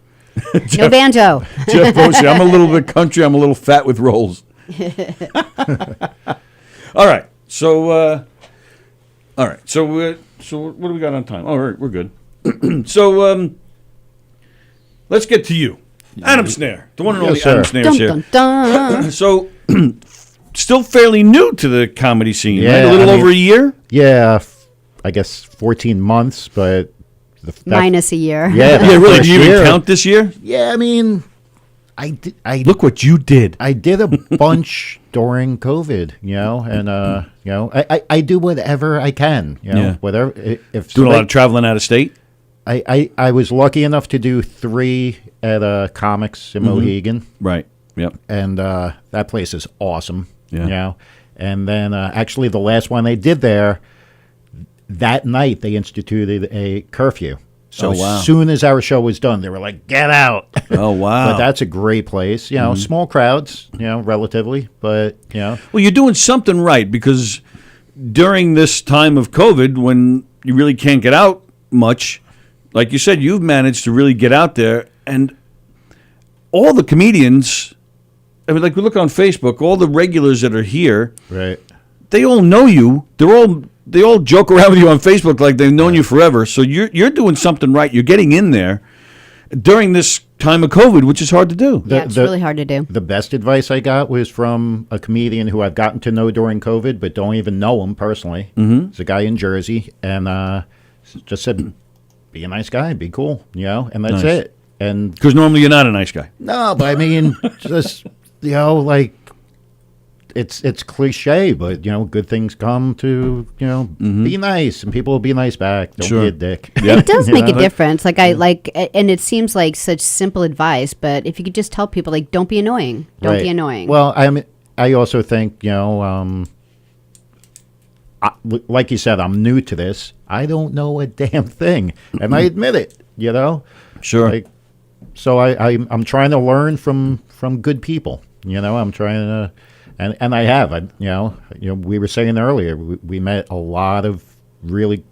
B: Okay. No banjo.
A: Jeff Boshi. I'm a little bit country. I'm a little fat with rolls. All right. So what do we got on time? All right, we're good. So let's get to you, Adam Snare, the one and only
E: Yes, sir.
A: Adam Snare's
B: Dun,
A: here.
B: dun, dun.
A: So, still fairly new to the comedy scene,
E: Yeah,
A: right? A little
E: I mean-
A: over a year.
E: Yeah, I guess 14 months, but
B: Minus a year.
E: Yeah,
A: Yeah, really.
E: first
A: Do you even
E: year.
A: count this year?
E: Yeah, I mean, I
A: Look what you did.
E: I did a bunch during COVID, and I do whatever I can,
A: Yeah.
E: whatever. If
A: Doing a lot of traveling out of state.
E: I was lucky enough to do 3 at Comics in Mohegan,
A: Right. Yep.
E: and that place is awesome.
A: Yeah.
E: And then actually the last one they did there, that night they instituted a curfew. So
A: Oh, wow.
E: as soon as our show was done, they were like, "Get out!"
A: Oh wow.
E: But that's a great place. Small crowds, relatively, but
A: Well, you're doing something right because during this time of COVID, when you really can't get out much, like you said, you've managed to really get out there, and all the comedians. I mean, like we look on Facebook, all the regulars that are here,
E: right.
A: they all know you. They all joke around with you on Facebook like they've known you forever. So you're doing something right. You're getting in there during this time of COVID, which is hard to do.
B: Yeah, it's really hard to do.
E: The best advice I got was from a comedian who I've gotten to know during COVID, but don't even know him personally. Mm-hmm. It's a guy in Jersey, and just said, "Be a nice guy, be cool," and that's
A: Nice.
E: it. And
A: Because normally you're not a nice guy.
E: no, but I mean, just like it's cliche, but good things come to be nice, and people will be nice back. Don't
A: Sure.
E: be a dick.
A: Yeah.
B: It does make a difference. Like and it seems like such simple advice, but if you could just tell people, like, don't be annoying. Don't
E: Right.
B: be annoying.
E: Well, I also think like you said, I'm new to this. I don't know a damn thing, and I admit it.
A: Sure.
E: Like, so I'm trying to learn from good people. I'm trying to, and I have. We were saying earlier, we met a lot of really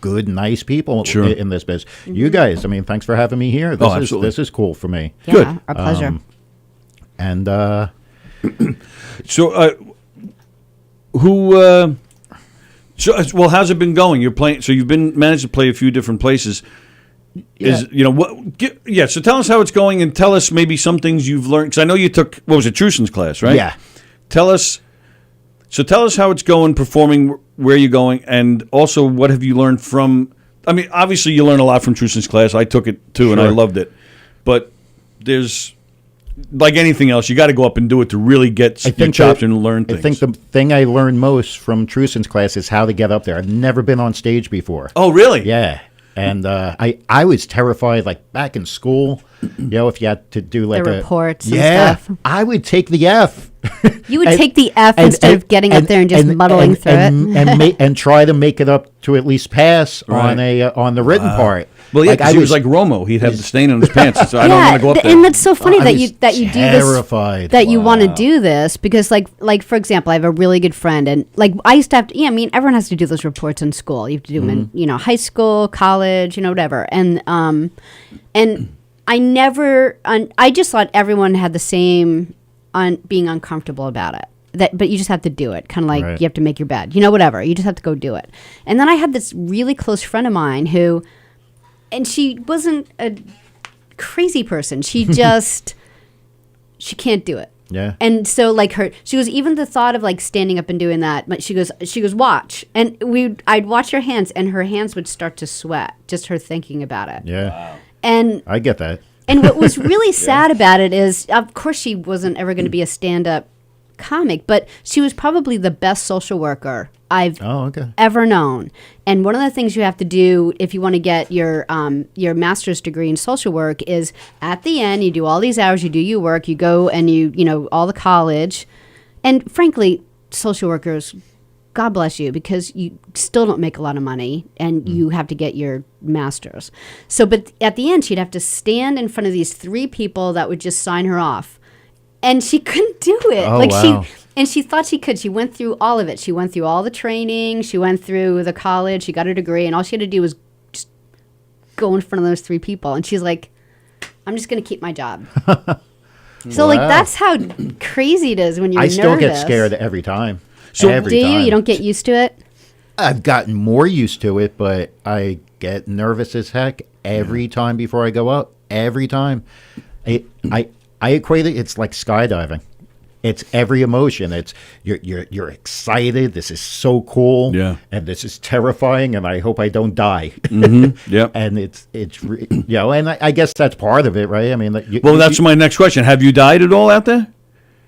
E: good, nice people
A: Sure.
E: in this business. You guys, I mean, thanks for having me here.
A: Absolutely.
E: This is cool for me.
B: yeah,
A: good.
B: Our pleasure.
E: And
A: So, well, how's it been going? You're playing. So you've managed to play a few different places.
E: Yeah.
A: So tell us how it's going, and tell us maybe some things you've learned. Because I know you took Trusen's class, right?
E: Yeah.
A: Tell us how it's going, performing, where you're going, and also what have you learned from I mean, obviously you learn a lot from Trusin's class. I took it too, and I loved it. But there's, like anything else, you got to go up and do it to really get your chops and learn things.
E: I think the thing I learned most from Trusin's class is how to get up there. I've never been on stage before.
A: Oh, really?
E: Yeah. And I was terrified, like back in school, if you had to do like
B: the reports and stuff.
E: I would take the F.
B: You would take the F instead of getting up there and just muddling through it.
E: And try to make it up to at least pass on the written part.
A: Well, yeah, because he was like Romo. He'd have the stain on his pants, so I don't want to go up there.
B: And that's so funny that you do this.
E: Terrified.
B: That you want to do this because, like for example, I have a really good friend, and like I used to have to. Yeah, I mean, everyone has to do those reports in school. You have to do them in high school, college, whatever. And I never. I just thought everyone had the same on being uncomfortable about it. But you just have to do it, kind of like you have to make your bed, whatever. You just have to go do it. And then I had this really close friend of mine who. And she wasn't a crazy person. She just, she can't do it.
E: Yeah.
B: And so she was even the thought of like standing up and doing that. But she goes, watch. And I'd watch her hands and her hands would start to sweat. Just her thinking about it.
E: Yeah. Wow.
B: And
E: I get that.
B: And what was really sad about it is, of course, she wasn't ever going to be a stand-up comic, but she was probably the best social worker I've ever known. And one of the things you have to do if you want to get your master's degree in social work is at the end, you do all these hours, you do your work, you go and you all the college. And frankly, social workers, God bless you, because you still don't make a lot of money and you have to get your master's. So, but at the end, she'd have to stand in front of these 3 people that would just sign her off. And she couldn't do it.
E: Oh, wow.
B: She thought she could. She went through all of it. She went through all the training. She went through the college. She got her degree. And all she had to do was just go in front of those 3 people. And she's like, I'm just going to keep my job. So, that's how crazy it is when you're nervous.
E: I still get scared every time.
B: So do you? You don't get used to it?
E: I've gotten more used to it, but I get nervous as heck every time before I go up. Every time. I equate it. It's like skydiving. It's every emotion. It's you're excited. This is so cool.
A: Yeah.
E: And this is terrifying. And I hope I don't die.
A: Mm-hmm. Yep.
E: And it's and I guess that's part of it, right? I mean,
A: that's my next question. Have you died at all out there?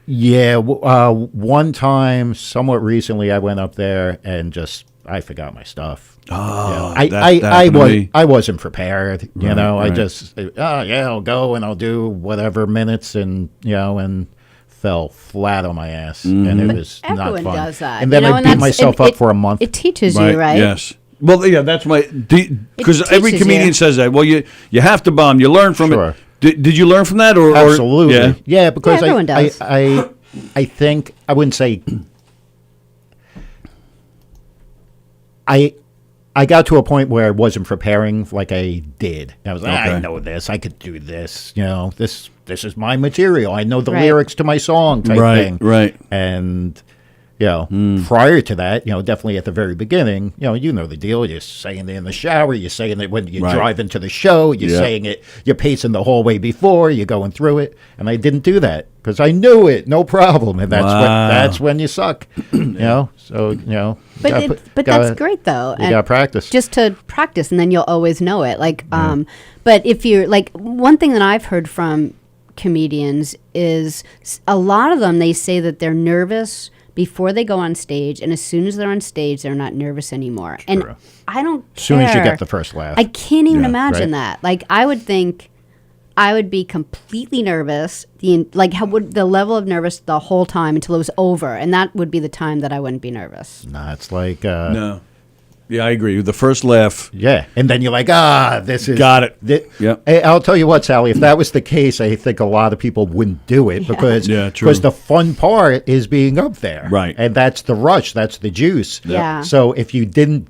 E: Yeah. One time, somewhat recently, I went up there and I forgot my stuff.
A: Oh,
E: I wasn't prepared.
A: Right.
E: I just I'll go and I'll do whatever minutes and and fell flat on my ass and it was not fun.
B: Everyone does that.
E: And then I beat myself up for a month.
B: It teaches you, right?
A: Yes. Well, yeah, that's because every comedian says that. Well, you have to bomb. You learn from it. Did you learn from that? Or
E: absolutely, yeah. Because
B: everyone does.
E: I think I wouldn't say. I got to a point where I wasn't preparing like I did. I was like, I know this. I could do this. This is my material. I know the lyrics to my song type thing.
A: Right.
E: And, prior to that, definitely at the very beginning, you know the deal. You're saying it in the shower. You're saying it when you drive into the show. You're saying it. You're pacing the hallway before. You're going through it. And I didn't do that because I knew it. No problem. And that's when you suck. So,
B: But that's great though.
E: You got to practice.
B: Just to practice, and then you'll always know it. But if you're one thing that I've heard from comedians is a lot of them, they say that they're nervous before they go on stage, and as soon as they're on stage, they're not nervous anymore. True. And I don't care.
E: As soon as you get the first laugh.
B: I can't even imagine that. I would think I would be completely nervous, how would the level of nervous the whole time until it was over, and that would be the time that I wouldn't be nervous.
E: Nah, it's like...
A: no. Yeah, I agree. The first laugh.
E: Yeah, and then you're like, this is...
A: Got it. Yep.
E: Hey, I'll tell you what, Sallie, if that was the case, I think a lot of people wouldn't do it because the fun part is being up there.
A: Right.
E: And that's the rush, that's the juice.
B: Yeah.
E: So if you didn't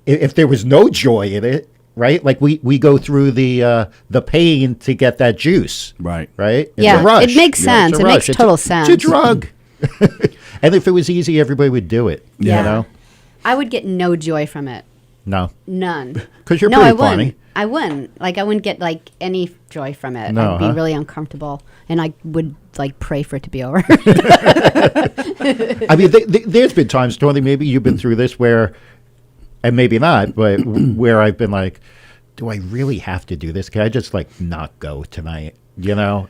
E: if there was no joy in it, right? Like we go through the pain to get that juice.
A: Right.
E: Right?
B: Yeah,
E: it's a rush.
B: it makes sense. It makes total sense.
E: It's a drug. And if it was easy, everybody would do it.
B: Yeah. I would get no joy from it.
E: No.
B: None.
E: Because you're pretty funny.
B: I wouldn't. I wouldn't get any joy from it.
E: No,
B: I'd be really uncomfortable, and I would pray for it to be over.
E: I mean, there's been times, Tony, maybe you've been through this where and maybe not, but where I've been like, do I really have to do this? Can I just like not go tonight? You know,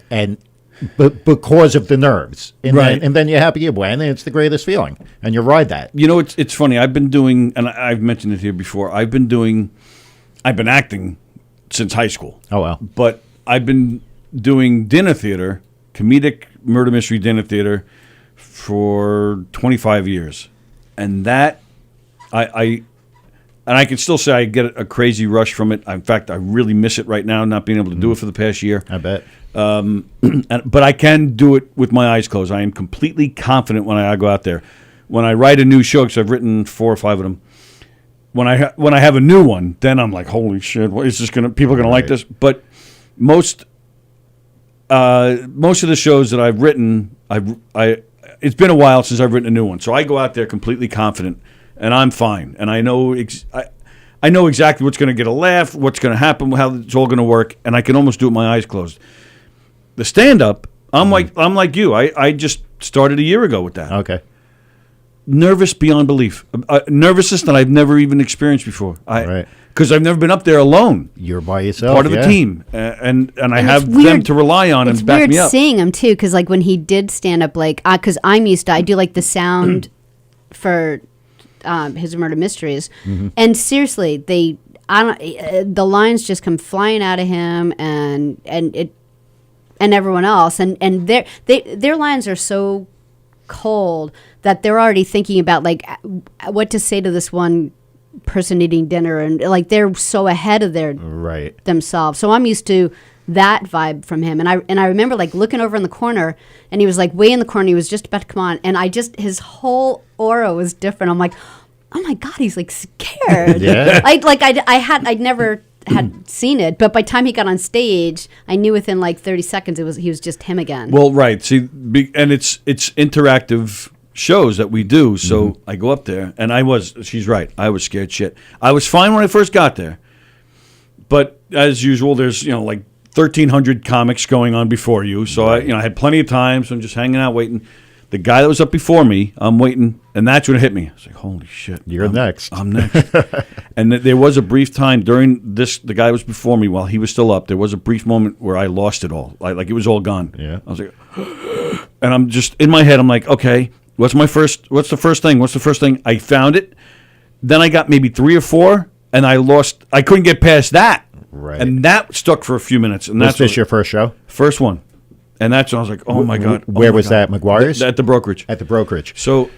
E: but because of the nerves,
A: Right.
E: and then you're happy you win, and it's the greatest feeling, and you ride that.
A: You know, it's funny. I've been doing, and I've mentioned it here before. I've been acting since high school.
E: Oh well,
A: But I've been doing dinner theater, comedic murder mystery dinner theater, for 25 years, and that I can still say I get a crazy rush from it. In fact, I really miss it right now, not being able to do it for the past year.
E: I bet.
A: But I can do it with my eyes closed. I am completely confident when I go out there. When I write a new show, because I've written 4 or 5 of them. When I have a new one, then I'm like, holy shit! What is this gonna? People are gonna like this? But most of the shows that I've written, it's been a while since I've written a new one. So I go out there completely confident, and I'm fine. And I know I know exactly what's going to get a laugh, what's going to happen, how it's all going to work, and I can almost do it with my eyes closed. The stand-up, I'm like you. I just started a year ago with that.
E: Okay.
A: Nervous beyond belief. Nervousness that I've never even experienced before.
E: Right.
A: Because I've never been up there alone.
E: You're by yourself.
A: Part of a team, and I have them to rely on and back me up.
B: It's weird seeing him too, because like when he did stand up, like because I do like the sound for his murder mysteries, and seriously, the lines just come flying out of him, and everyone else, and their lines are so cold that they're already thinking about like what to say to this one person eating dinner, and like they're so ahead of their themselves. So I'm used to that vibe from him, and I remember like looking over in the corner, and he was like way in the corner. He was just about to come on, and his whole aura was different. I'm like, oh my god, he's like scared.
E: Yeah.
B: I'd never had seen it, but by the time he got on stage, I knew within like 30 seconds he was just him again.
A: Well, right. See, and it's interactive shows that we do. So I go up there, and she's right. I was scared shit. I was fine when I first got there, but as usual, there's like 1,300 comics going on before you. So I had plenty of time. So I'm just hanging out waiting. The guy that was up before me, I'm waiting, and that's when it hit me. I was like, holy shit.
E: You're next.
A: I'm next. And there was a brief time during this, the guy was before me while he was still up. There was a brief moment where I lost it all. Like it was all gone.
E: Yeah.
A: I was like, and I'm just, in my head, I'm like, okay, what's the first thing? I found it. Then I got maybe 3 or 4, and I couldn't get past that.
E: Right.
A: And that stuck for a few minutes. And
E: Was this your first show?
A: First one. And that's when I was like, oh my God.
E: Where was that? McGuire's?
A: At the brokerage.
E: At the brokerage.
A: So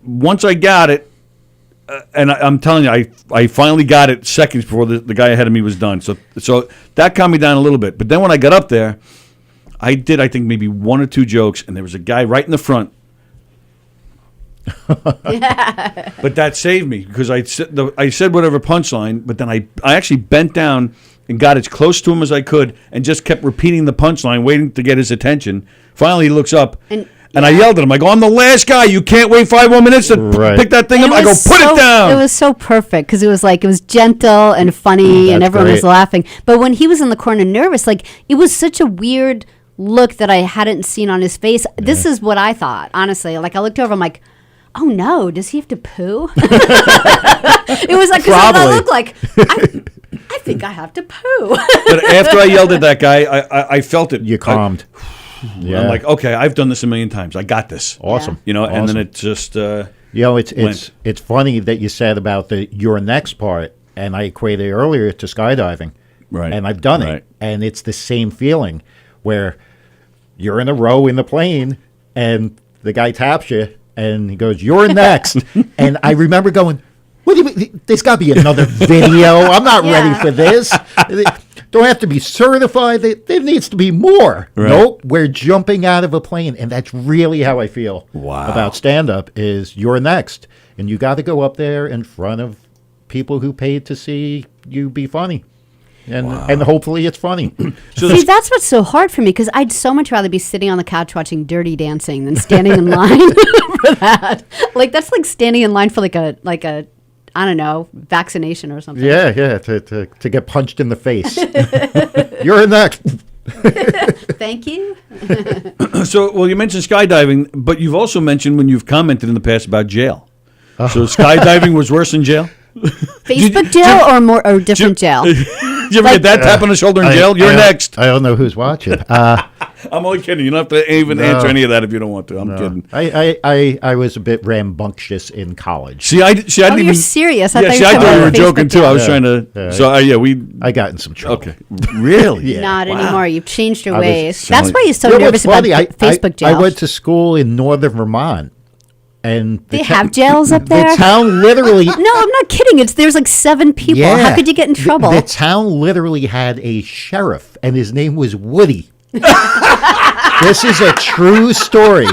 A: once I got it, and I'm telling you, I finally got it seconds before the guy ahead of me was done. So that calmed me down a little bit. But then when I got up there, I think maybe 1 or 2 jokes, and there was a guy right in the front. But that saved me because I said whatever punchline, but then I actually bent down and got as close to him as I could and just kept repeating the punchline, waiting to get his attention. Finally, he looks up, and I yelled at him. I go, I'm the last guy. You can't wait 5 more minutes to pick that thing up. I go, put it down.
B: It was so perfect because it was gentle and funny, and everyone was laughing. But when he was in the corner nervous, like it was such a weird look that I hadn't seen on his face. Yeah. This is what I thought, honestly. Like I looked over, I'm like, oh no, does he have to poo? It was like, because I look like, I think I have to poo.
A: But after I yelled at that guy, I felt it.
E: You calmed.
A: I'm like, okay, I've done this a million times. I got this.
E: Awesome.
A: Yeah. And then it just
E: it's funny that you said about your next part, and I equated it earlier to skydiving.
A: Right.
E: And I've done it. And it's the same feeling where you're in a row in the plane, and the guy taps you, and he goes, "You're next." And I remember going, "What do you mean? There's got to be another video. I'm not ready for this. Don't have to be certified. There needs to be more." Right. Nope, we're jumping out of a plane, and that's really how I feel about stand-up. Is you're next, and you got to go up there in front of people who paid to see you be funny. And hopefully it's funny.
B: See, that's what's so hard for me, because I'd so much rather be sitting on the couch watching Dirty Dancing than standing in line for that. Like that's like standing in line for like a I don't know, vaccination or something.
E: Yeah, to get punched in the face. You're next.
B: Thank you.
A: So, well, you mentioned skydiving, but you've also mentioned when you've commented in the past about jail. So skydiving was worse in jail?
B: Facebook jail or different jail?
A: Did you ever get that tap on the shoulder in jail? You're next.
E: I don't know who's watching.
A: I'm only kidding. You don't have to even answer any of that if you don't want to. I'm kidding.
E: I was a bit rambunctious in college.
A: See, I didn't
B: You're
A: even.
B: serious. I
A: Yeah,
B: thought
A: see, I thought you were joking too. I was trying to.
E: I got in some trouble.
A: Okay. Really?
E: Yeah.
B: Not anymore. You've changed your
E: I was
B: ways.
A: sounding-
B: That's why you're so
E: You know
B: nervous
E: what's
B: about
E: funny?
B: Facebook jail.
E: I went to school in northern Vermont, and
B: They have jails up there?
E: The town literally.
B: No, I'm not kidding. There's like 7 people.
E: Yeah.
B: How could you get in trouble?
E: The town literally had a sheriff, and his name was Woody. This is a true story.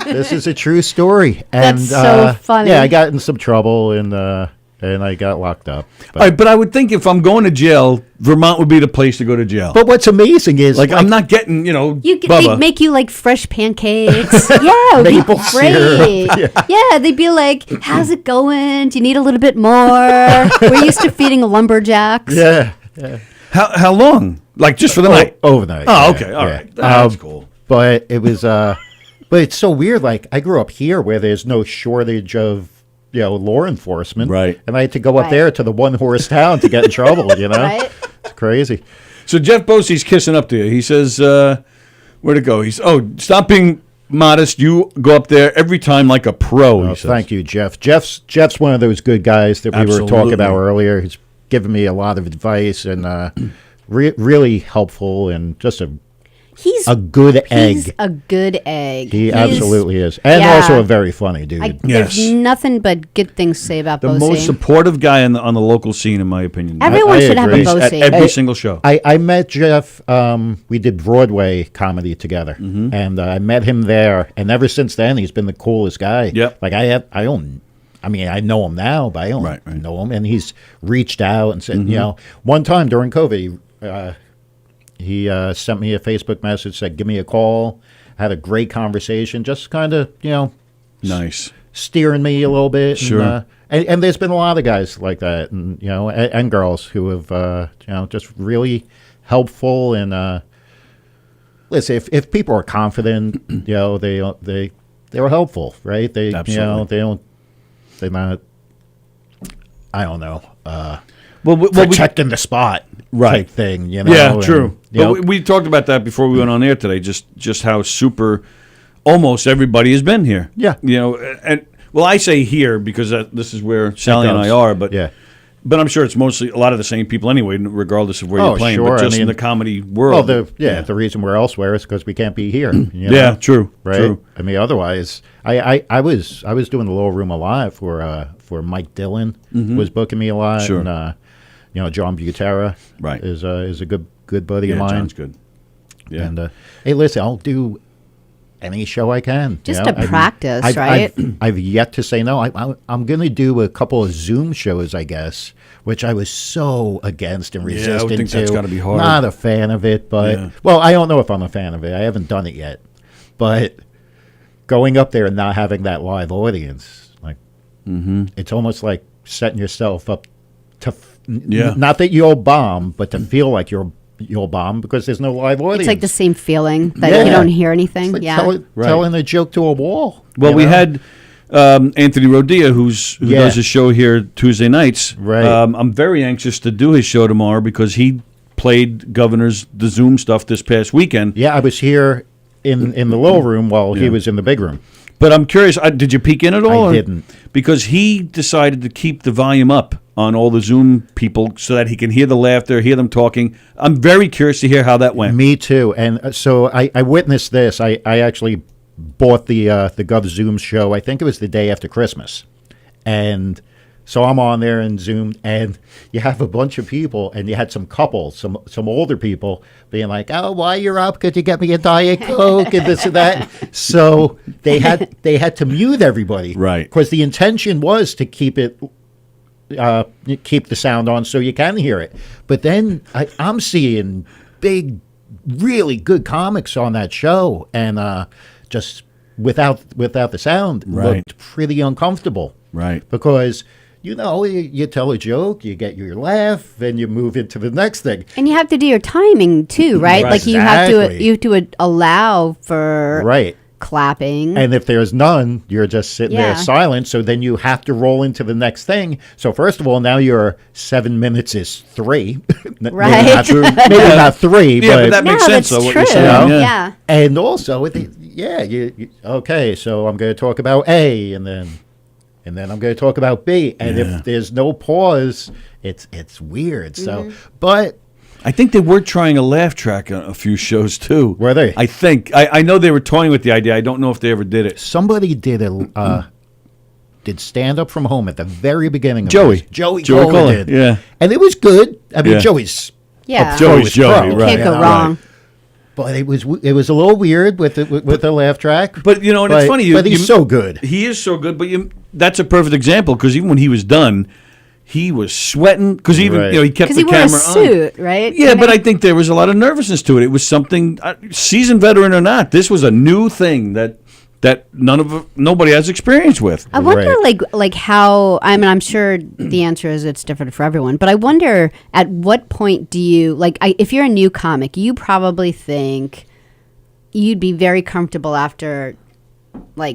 E: This is a true story. And,
B: That's so funny.
E: Yeah, I got in some trouble, and I got locked up.
A: All right, but I would think if I'm going to jail, Vermont would be the place to go to jail.
E: But what's amazing is,
A: like I'm not getting,
B: They
A: Bubba.
B: make you like fresh pancakes. Yeah, it would
E: Maple
B: be great.
E: syrup.
B: Yeah, they'd be like, "How's it going? Do you need a little bit more?" We're used to feeding lumberjacks.
E: yeah.
A: How long? Like just for the night?
E: Overnight.
A: Oh,
E: yeah,
A: okay, all
E: yeah.
A: right. That's cool.
E: But it was, but it's so weird. Like I grew up here where there's no shortage of, law enforcement.
A: Right.
E: And I had to go up
B: Right.
E: there to the one horse town to get in trouble,
B: Right?
E: It's crazy.
A: So Jeff Bosey's kissing up to you. He says, where'd it go? Stop being modest. You go up there every time like a pro, he says.
E: Thank you, Jeff. Jeff's one of those good guys that we were
A: Absolutely.
E: talking about earlier. He's given me a lot of advice and really helpful and just
B: He's
E: a good egg.
B: He's a good egg.
E: He
B: He's-
E: absolutely is. And
B: yeah.
E: also a very funny dude.
A: Yes.
B: There's nothing but good things to say about
A: The
B: Bosey.
A: most supportive guy on the local scene, in my opinion.
B: Everyone
E: I
B: should have a
E: agree.
A: He's at
B: Bosey.
A: every single show.
E: I met Jeff. We did Broadway comedy together,
A: Mm-hmm.
E: and I met him there. And ever since then, he's been the coolest guy.
A: Yep.
E: Like I know him now, but I don't
A: Right.
E: know him. And he's reached out and said,
A: Mm-hmm.
E: one time during COVID, he sent me a Facebook message, said, "Give me a call." Had a great conversation, just kind of,
A: Nice.
E: steering me a little bit.
A: Sure.
E: And there's been a lot of guys like that, and and girls who have just really helpful. And listen, if people are confident, they were helpful, right? They
A: Absolutely.
E: they're not. I don't know.
A: Well,
E: Protecting the spot,
A: Right.
E: type thing.
A: yeah,
E: and,
A: true.
E: you know,
A: But we talked about that before we went on air today. Just how super almost everybody has been here.
E: Yeah.
A: And I say here because this is where Sallie and I are. But
E: yeah.
A: But I'm sure it's mostly a lot of the same people anyway, regardless of where you're playing.
E: Sure.
A: But just
E: I
A: in
E: mean,
A: the comedy
E: well,
A: world.
E: the reason we're elsewhere is because we can't be here.
A: Yeah, true.
E: Right.
A: True.
E: I mean, otherwise, I was doing the Lower Room a lot for Mike Dillon was booking me a lot.
A: Sure.
E: And, John Butera
A: Right.
E: is a good buddy of
A: Yeah,
E: mine.
A: John's good. Yeah.
E: And hey, listen, I'll do any show I can.
B: Just to practice, right?
E: I've yet to say no. I'm going to do a couple of Zoom shows, I guess, which I was so against and
A: Yeah, I would
E: resistant
A: think
E: to.
A: that's gotta be hard.
E: Not a fan of it, but
A: Yeah.
E: well, I don't know if I'm a fan of it. I haven't done it yet, but going up there and not having that live audience, like, it's almost like setting yourself up to,
A: Yeah.
E: not that you'll bomb, but to feel like you'll bomb because there's no live audience.
B: It's like the same feeling that
E: Yeah.
B: you don't hear anything.
E: It's like
B: Yeah.
E: telling a joke to a wall.
A: Well,
E: you
A: we
E: know?
A: had Anthony Rodia, who
E: Yeah.
A: does his show here Tuesday nights.
E: Right.
A: I'm very anxious to do his show tomorrow because he played the Zoom stuff this past weekend.
E: Yeah, I was here in the little room while he was in the big room.
A: But I'm curious, did you peek in at all?
E: I
A: or-
E: didn't.
A: Because he decided to keep the volume up on all the Zoom people so that he can hear the laughter, hear them talking. I'm very curious to hear how that went.
E: Me too. And so I witnessed this. I actually bought the Gov Zoom show. I think it was the day after Christmas. And so I'm on there in Zoom, and you have a bunch of people, and you had some couples, some older people being like, "Oh, while you're up, could you get me a Diet Coke and this and that?" So they had to mute everybody,
A: Right.
E: Because the intention was to keep the sound on so you can hear it. But then I'm seeing big, really good comics on that show, and just without the sound,
A: Right.
E: looked pretty uncomfortable.
A: Right.
E: Because you tell a joke, you get your laugh, and you move into the next thing.
B: And you have to do your timing too, right?
A: Right.
B: Like you have to allow for
E: Right.
B: clapping.
E: And if there's none, you're just sitting there
B: Yeah.
E: silent. So then you have to roll into the next thing. So first of all, now your 7 minutes is 3.
B: Right.
E: Maybe not 3,
A: Yeah, but
E: but
A: that makes sense.
B: That's
A: though, what
B: true.
A: you're saying.
B: Yeah.
E: and also, okay, so I'm going to talk about A, and then I'm going to talk about B. And if there's no pause, it's weird. So, but
A: I think they were trying a laugh track on a few shows too.
E: Were they?
A: I think. I know they were toying with the idea. I don't know if they ever did it.
E: somebody did did stand up from home at the very beginning of
A: Joey.
E: this. Joey
A: Joey
E: Cola
A: Cola,
E: did.
A: yeah.
E: And it was good. I mean,
A: Yeah.
E: Joey's
B: Yeah.
A: Joey's Joey,
E: pro,
A: right.
B: Can't go
E: know?
B: wrong.
E: But it was a little weird with the laugh track.
A: But you know, and it's funny.
E: But he's so good.
A: He is so good. But that's a perfect example because even when he was done, he was sweating because even
E: Right.
A: he kept
B: Because
A: the
B: he wore a
A: camera on.
B: suit, right?
A: Yeah,
B: You
A: but
B: know?
A: I think there was a lot of nervousness to it. It was something, seasoned veteran or not, this was a new thing that nobody has experience with.
B: I wonder,
E: Right.
B: like how. I mean, I'm sure the answer is it's different for everyone, but I wonder at what point do you if you're a new comic, you probably think you'd be very comfortable after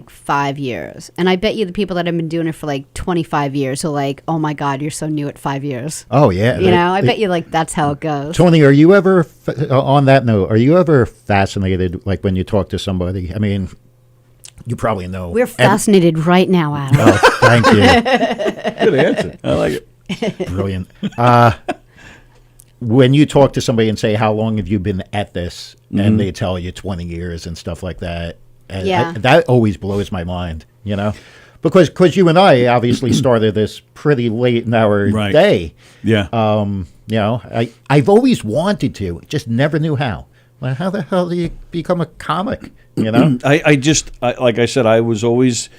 B: 5 years, and I bet you the people that have been doing it for 25 years are like, oh my god, you're so new at 5 years.
E: Oh yeah.
B: I bet you that's how it goes.
E: Tony, are you ever on that note? Are you ever fascinated when you talk to somebody? I mean, you probably know.
B: We're fascinated right now, Adam.
E: Oh, thank you.
A: Good answer. I like it.
E: Brilliant. When you talk to somebody and say, how long have you been at this? And they tell you 20 years and stuff like that. And
B: Yeah.
E: that always blows my mind, Because you and I obviously started this pretty late in our
A: Right.
E: day.
A: Yeah.
E: I've always wanted to, just never knew how. Like, how the hell do you become a comic,
A: like I said, I was always,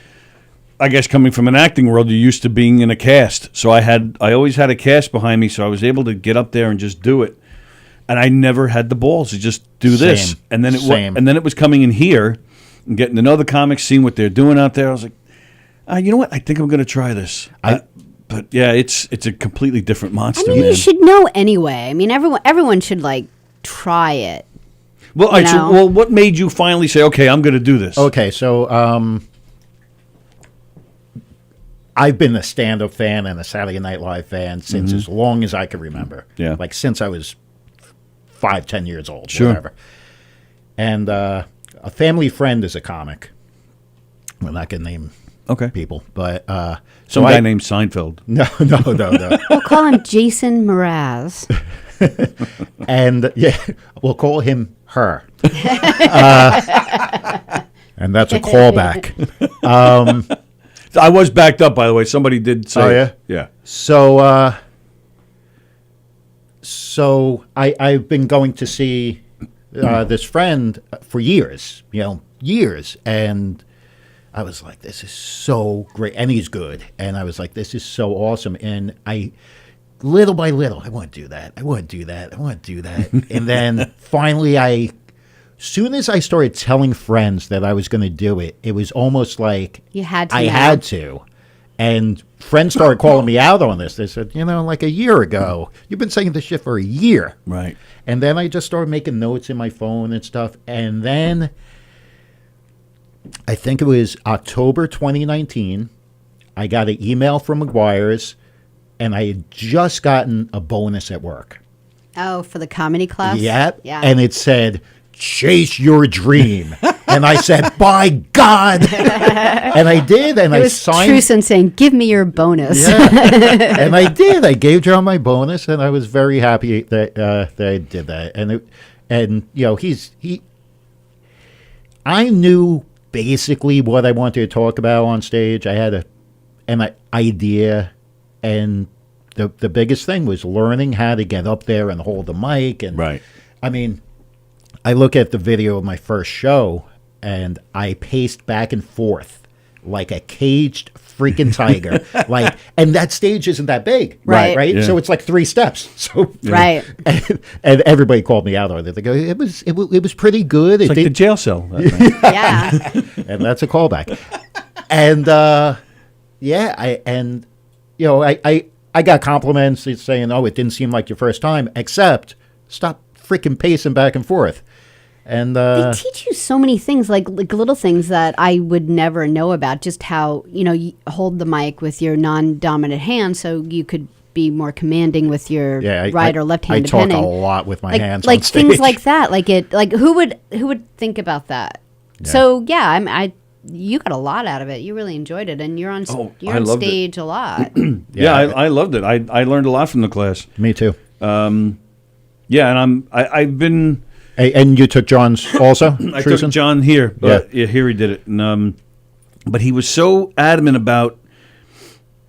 A: I guess, coming from an acting world, you're used to being in a cast. So I always had a cast behind me, so I was able to get up there and just do it. And I never had the balls to just do this.
E: Same.
A: And then
E: Same.
A: it was coming in here and getting to know the comics, seeing what they're doing out there. I was like, you know what? I think I'm going to try this. But yeah, it's a completely different monster,
B: I mean,
A: man.
B: you should know anyway. I mean, everyone should try it.
A: Well, all right,
B: know?
A: so what made you finally say, okay, I'm going to do this?
E: Okay, so I've been a stand-up fan and a Saturday Night Live fan since as long as I can remember.
A: Yeah.
E: Since I was 5-10 years old,
A: Sure.
E: whatever. And a family friend is a comic. We're not going to name people, but
A: Some guy named Seinfeld.
E: No.
B: We'll call him Jason Mraz.
E: And we'll call him her. And that's a callback.
A: I was backed up, by the way. Somebody did say.
E: Oh, yeah?
A: Yeah.
E: So I've been going to see this friend for years, years. And I was like, this is so great. And he's good. And I was like, this is so awesome. And little by little, I want to do that. I want to do that. I want to do that. And then finally, soon as I started telling friends that I was going to do it, it was almost like
B: You had to
E: I
B: now.
E: had to. And friends started calling me out on this. They said, like a year ago, you've been saying this shit for a year.
A: Right.
E: And then I just started making notes in my phone and stuff. And then I think it was October 2019, I got an email from McGuire's, and I had just gotten a bonus at work.
B: Oh, for the comedy class?
E: Yep.
B: Yeah.
E: And it said, chase your dream. And I said, by God. And I did. And
B: It
E: I
B: was
E: signed.
B: Truson saying, give me your bonus.
E: Yeah. And I did. I gave John my bonus, and I was very happy that I did that. I knew basically what I wanted to talk about on stage. I had an idea, and the biggest thing was learning how to get up there and hold the mic. And
A: Right.
E: I mean, I look at the video of my first show, and I paced back and forth like a caged freaking tiger. And that stage isn't that big,
B: Right.
E: Right.
A: Yeah.
E: So it's like 3 steps. So
B: Right.
E: and everybody called me out on it. They go, it was pretty good.
A: It's like the jail cell. that night.
B: Yeah.
E: And that's a callback. And I got compliments saying, "Oh, it didn't seem like your first time," except stop freaking pacing back and forth. And
B: they teach you so many things, like little things that I would never know about. Just how you hold the mic with your non-dominant hand, so you could be more commanding with your right or left hand.
E: I talk
B: depending.
E: a lot with my hands,
B: like
E: on stage.
B: things like that. Like who would think about that?
E: Yeah.
B: So you got a lot out of it. You really enjoyed it, and you're on stage a lot.
A: I loved it. I learned a lot from the class.
E: Me too.
A: And I've been.
E: And you took John's also?
A: I took John here, but here he did it. And, but he was so adamant about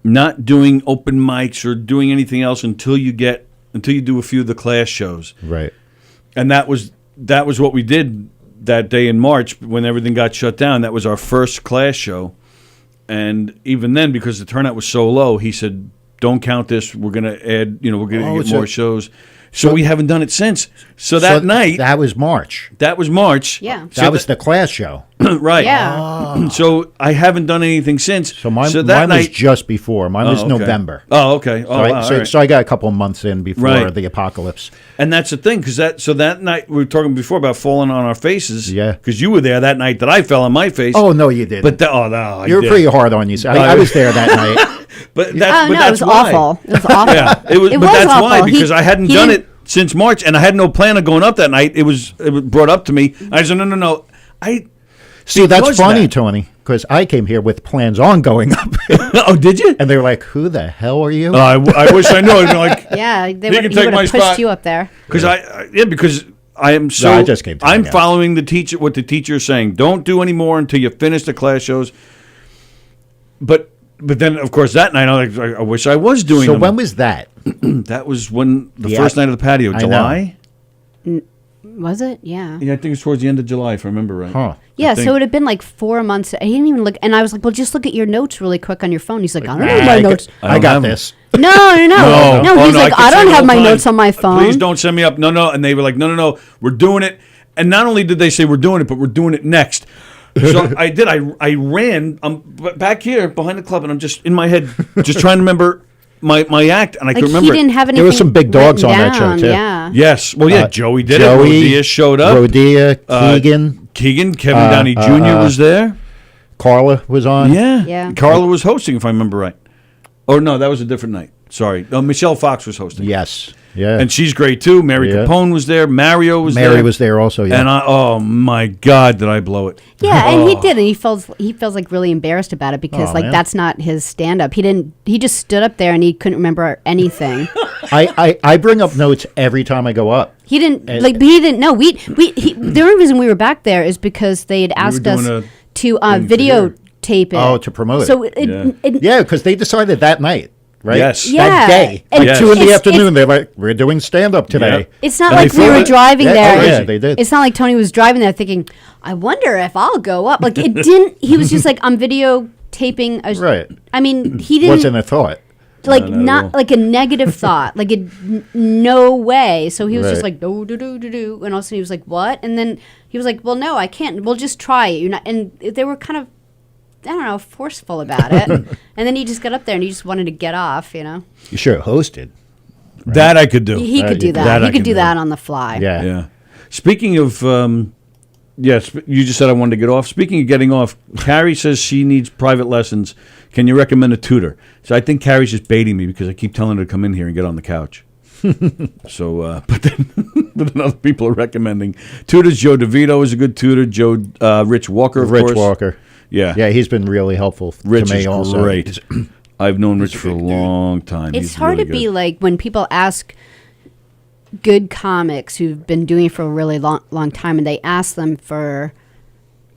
A: not doing open mics or doing anything else until you do a few of the class shows.
E: Right.
A: And that was what we did that day in March when everything got shut down. That was our first class show. And even then, because the turnout was so low, he said, "Don't count this. We're going to add, we're going to get more shows." So we haven't done it since. So that night...
E: That was March.
A: That was March.
B: Yeah.
E: That was the class show.
A: Right.
B: Yeah.
A: So I haven't done anything since.
E: So mine
A: that
E: was just before. Mine was November.
A: Oh, okay.
E: So I got a couple of months in before the apocalypse.
A: And that's the thing, because that night, we were talking before about falling on our faces.
E: Yeah.
A: Because you were there that night that I fell on my face.
E: Oh, no, you didn't.
A: But no,
E: you were pretty hard on you. I was there that night.
A: But that's
B: it was
A: why.
B: awful. It was awful.
A: Yeah, but
B: was
A: that's
B: awful.
A: why, because I hadn't done it since March, and I had no plan of going up that night. It was brought up to me. I said, no.
E: See, that's funny, Tony, because I came here with plans on going up.
A: Oh, did you?
E: And they were like, "Who the hell are you?"
A: I wish I knew. I'd be like,
B: yeah,
A: he
B: would
A: take my
B: have pushed
A: spot.
B: you up there.
A: Because I am so.
E: No, I just came to
A: I'm
E: hang out.
A: following what the teacher is saying. Don't do any more until you finish the class shows. But then, of course, that night I wish I was doing.
E: So
A: them.
E: when was that?
A: That was when the first night of the patio, July.
B: Was it? Yeah.
A: Yeah, I think it's towards the end of July, if I remember right.
E: Huh.
B: Yeah, so it would have been like 4 months. He didn't even look, and I was like, "Well, just look at your notes really quick on your phone." He's like, "I don't have my notes."
E: I got this.
B: No. He's like, "I don't have my notes on my phone."
A: Please don't send me up. No. And they were like, no, we're doing it. And not only did they say we're doing it, but we're doing it next. So I did. I ran. I'm back here behind the club, and I'm just in my head, just trying to remember my act, and I couldn't remember.
B: He didn't have anything.
E: There were some big dogs on that show
B: down,
E: too.
B: Yeah.
A: Yes. Well, yeah. Joey did it.
E: Joey,
A: Rodia showed up.
E: Rodia,
A: Kevin Downey Jr. was there.
E: Carla was on.
B: Yeah.
A: Carla was hosting, if I remember right. Oh no, that was a different night. Sorry. No, Michelle Fox was hosting.
E: Yes. Yeah.
A: And she's great too. Mary Capone was there. Mario was there.
E: Mary was there also. Yeah.
A: And oh my God, did I blow it?
B: Yeah, and he did, and he feels like really embarrassed about it because that's not his stand up. He just stood up there and he couldn't remember anything.
E: I bring up notes every time I go up.
B: He didn't but he didn't know. The only reason we were back there is because they had asked us to videotape it.
E: Oh, to promote it.
B: So
E: because they decided that night. Right?
A: Yes.
E: That day.
B: And
E: at 2 in the afternoon, they're like, "We're doing stand-up today."
A: Yeah.
B: It's not
A: And
B: like we were driving there.
E: Oh, yeah, they did.
B: It's not like Tony was driving there thinking, "I wonder if I'll go up." Like it didn't. He was just like, "I'm videotaping."
E: Right.
B: I mean, he didn't.
E: Wasn't a thought.
B: Like not like a negative thought. Like no way. So he was just
E: Right.
B: like do, and all of a sudden he was like, "What?" And then he was like, "Well, no, I can't. We'll just try it." You're not. And they were kind of, I don't know, forceful about it. And then he just got up there and he just wanted to get off, You
E: should have hosted.
A: Right? That I could do.
B: He could do that. He could do that on the fly.
E: Yeah.
A: Speaking of, yes, you just said I wanted to get off. Speaking of getting off, Carrie says she needs private lessons. Can you recommend a tutor? So I think Carrie's just baiting me because I keep telling her to come in here and get on the couch. So, but then other people are recommending tutors. Joe DeVito is a good tutor. Rich Walker, of course.
E: Rich Walker.
A: Yeah.
E: Yeah, he's been really helpful
A: Rich
E: to me
A: is
E: also.
A: great. I've known Rich for a long time.
B: It's
A: He's
B: hard
A: really
B: to be
A: good.
B: like when people ask good comics who've been doing it for a really long time and they ask them for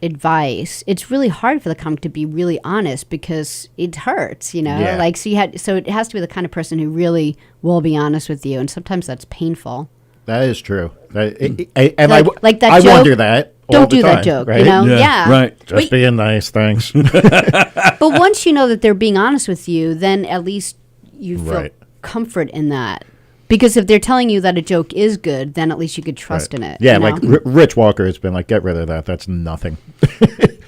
B: advice. It's really hard for the comic to be really honest because it hurts,
E: Yeah.
B: Like so it has to be the kind of person who really will be honest with you, and sometimes that's painful.
E: That is true. And
B: Like that
E: I
B: joke,
E: wonder that. all
B: Don't
E: the
B: do
E: time,
B: that joke,
E: right?
B: Yeah.
A: Right.
E: Just being nice, thanks.
B: But once you know that they're being honest with you, then at least you feel
E: Right.
B: comfort in that. Because if they're telling you that a joke is good, then at least you could trust in it.
E: Yeah, like Rich Walker has been like, get rid of that. That's nothing.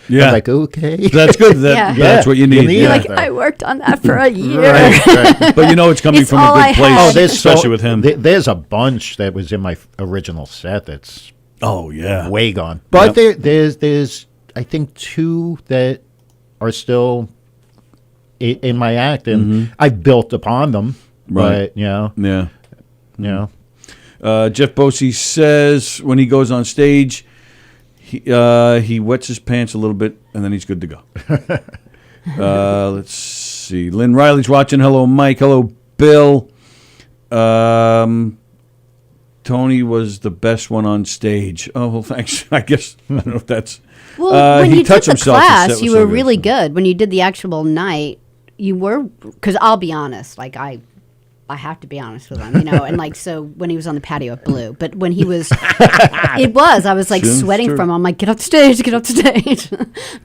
A: Yeah.
E: I'm like, okay.
A: That's good.
B: Yeah.
A: That's what you need.
E: need
B: You're
A: yeah.
B: like, I worked on that for a year.
E: Right.
A: But it's coming
B: It's
A: from a
B: all
A: good
B: I
A: place,
B: had.
E: There's
A: especially with him.
E: There's a bunch that was in my original set that's
A: Oh yeah.
E: way gone. But there's I think 2 that are still in my act, and I've built upon them.
A: Right.
E: But, yeah.
A: Jeff Bosey says when he goes on stage, he wets his pants a little bit, and then he's good to go. Let's see. Lynn Riley's watching. Hello, Mike. Hello, Bill. Tony was the best one on stage. Oh, well, thanks. I guess I don't know if that's...
B: Well, when
A: he
B: you did
A: touched
B: the
A: himself, his set
B: class,
A: was
B: you
A: so
B: were
A: good,
B: really
A: so.
B: good. When you did the actual night, you were... Because I'll be honest, like, I have to be honest with him, and, like, so when he was on the patio, it blew. But when he was... I was, like, sweating from him. I'm like, get up stage.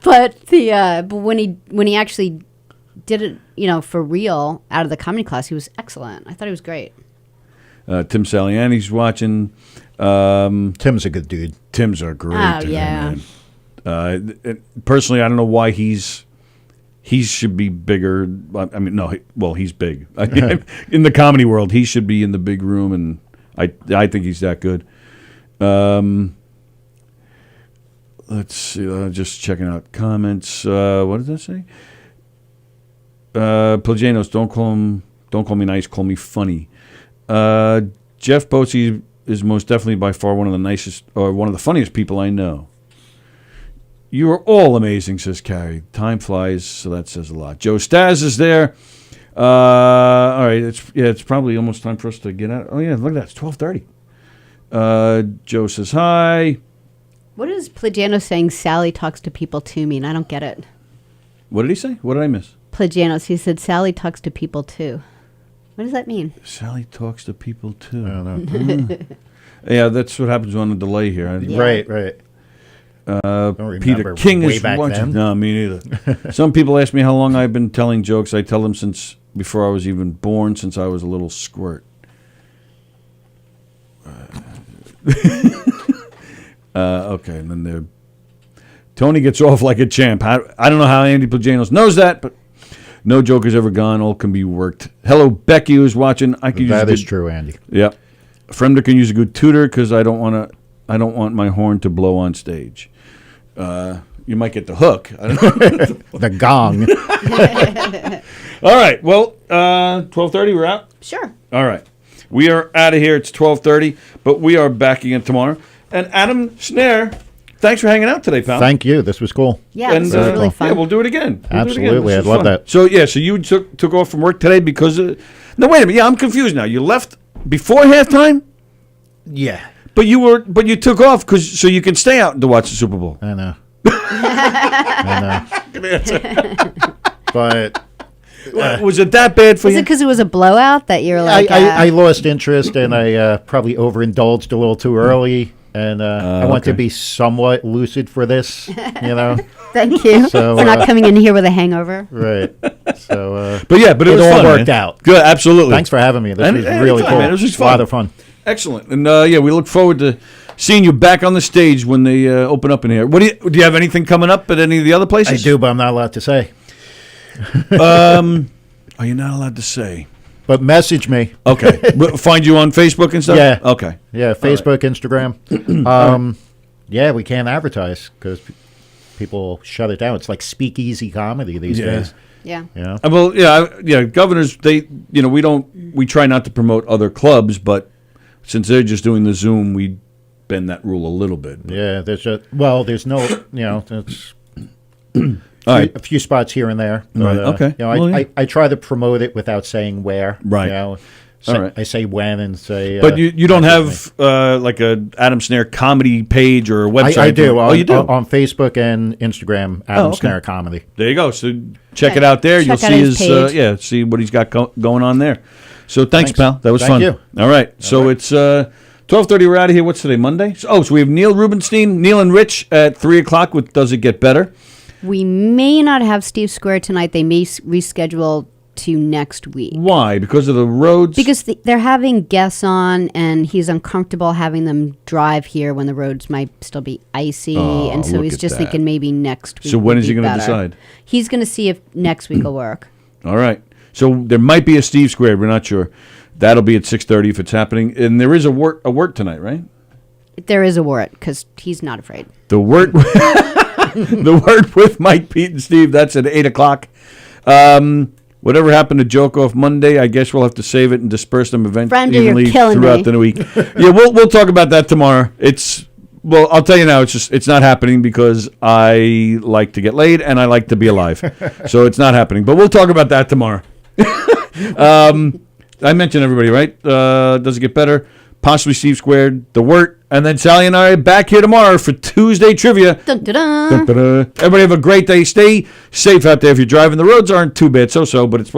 B: But when he actually did it, for real, out of the comedy class, he was excellent. I thought he was great.
A: Tim Saliani's watching.
E: Tim's a good dude.
A: Tim's a great
B: Oh,
A: dude,
B: yeah.
A: man. Personally, I don't know why he should be bigger. I mean, no, he's big. In the comedy world, he should be in the big room, and I think he's that good. Let's see. Just checking out comments. What did that say? Plagianos, don't call me nice, call me funny. Jeff Bosey is most definitely by far one of the nicest or one of the funniest people I know. You are all amazing, says Carrie. Time flies, so that says a lot. Joe Staz is there. All right, it's probably almost time for us to get out. Oh yeah, look at that, it's 12:30. Joe says hi.
B: What is Plagiano saying? Sallie talks to people too mean? I don't get it.
A: What did he say? What did I miss?
B: Plagianos. He said Sallie talks to people too. What does that mean?
A: Sallie talks to people too.
E: I don't know.
A: Yeah, that's what happens on the delay here.
E: Right.
A: Peter King is watching.
E: Then.
A: No, me neither. Some people ask me how long I've been telling jokes. I tell them since before I was even born, since I was a little squirt. Okay, and then there. Tony gets off like a champ. I don't know how Andy Plagianos knows that, but no joke has ever gone. All can be worked. Hello, Becky, who's watching.
E: That is true, Andy.
A: Yep. Fremder can use a good tutor because I don't want my horn to blow on stage. You might get the hook. I don't know.
E: The gong.
A: All right. Well, 12:30. We're out.
B: Sure.
A: All right. We are out of here. It's 12:30, but we are back again tomorrow. And Adam Snare, thanks for hanging out today, pal.
E: Thank you. This was cool.
B: Yeah,
A: And
B: this was really fun.
A: yeah, we'll do it again.
E: Absolutely.
A: This
E: I'd
A: was
E: love
A: fun.
E: that.
A: So you took off from work today because no, wait a minute. Yeah, I'm confused now. You left before halftime,
E: Yeah.
A: but you took off so you can stay out to watch the Super Bowl.
E: I know. But
A: Was it that bad for
B: Was
A: you?
B: it because it was a blowout that you're like?
E: I lost interest, and I probably overindulged a little too early. And I want to be somewhat lucid for this,
B: Thank you
E: So,
B: for not coming in here with a hangover.
E: Right. So,
A: but it was
E: all
A: fun,
E: worked
A: man.
E: out.
A: Good, absolutely.
E: Thanks for having me. This was
A: Anytime,
E: really cool.
A: man. It was just
E: A lot
A: fun.
E: of fun.
A: Excellent. And we look forward to seeing you back on the stage when they open up in here. Do you have anything coming up at any of the other places?
E: I do, but I'm not allowed to say.
A: Are you not allowed to say?
E: But message me.
A: Okay. Find you on Facebook and stuff?
E: Yeah.
A: Okay.
E: Yeah, Facebook, Instagram. Yeah, we can't advertise because people shut it down. It's like speakeasy comedy these days.
B: Yeah.
E: Yeah.
A: Well, governors, we try not to promote other clubs, but since they're just doing the Zoom, we bend that rule a little bit.
E: Yeah, there's no, there's
A: All right.
E: a few spots here and there.
A: Right, okay.
E: I try to promote it without saying where.
A: Right.
E: All right. I say when and say.
A: But you don't have like a Adam Snare comedy page or a website?
E: I do.
A: You do?
E: On Facebook and Instagram, Adam
A: okay.
E: Snare Comedy.
A: There you go. So check it out there.
B: Check
A: You'll
B: out
A: see
B: his page.
A: see what he's got going on there. So thanks, pal. That was
E: Thank
A: fun.
E: you.
A: All right. So it's 12:30. We're out of here. What's today? Monday. So we have Neil Rubenstein, Neil and Rich at 3:00 with Does It Get Better?
B: We may not have Steve Square tonight. They may reschedule to next week.
A: Why? Because of the roads?
B: Because they're having guests on, and he's uncomfortable having them drive here when the roads might still be icy, and so
A: look
B: he's
A: at
B: just
A: that.
B: thinking maybe next week.
A: So when
B: would
A: is he
B: be
A: going to
B: better.
A: decide?
B: He's going to see if next week will work.
A: All right. So there might be a Steve Squared. We're not sure. That'll be at 6:30 if it's happening. And there is a work tonight, right?
B: There is a word because he's not afraid.
A: The word, the word with Mike, Pete, and Steve. That's at 8:00. Whatever happened to Joke Off Monday, I guess we'll have to save it and disperse them eventually throughout the week. Yeah, we'll talk about that tomorrow. Well, I'll tell you now. It's not happening because I like to get laid and I like to be alive, so it's not happening. But we'll talk about that tomorrow. I mentioned everybody, right? Does it get better? Possibly Steve Squared, The Wort, and then Sallie and I are back here tomorrow for Tuesday trivia.
B: Dun, dun, dun.
A: Dun, dun, dun. Everybody have a great day. Stay safe out there if you're driving. The roads aren't too bad, so, but it's supposed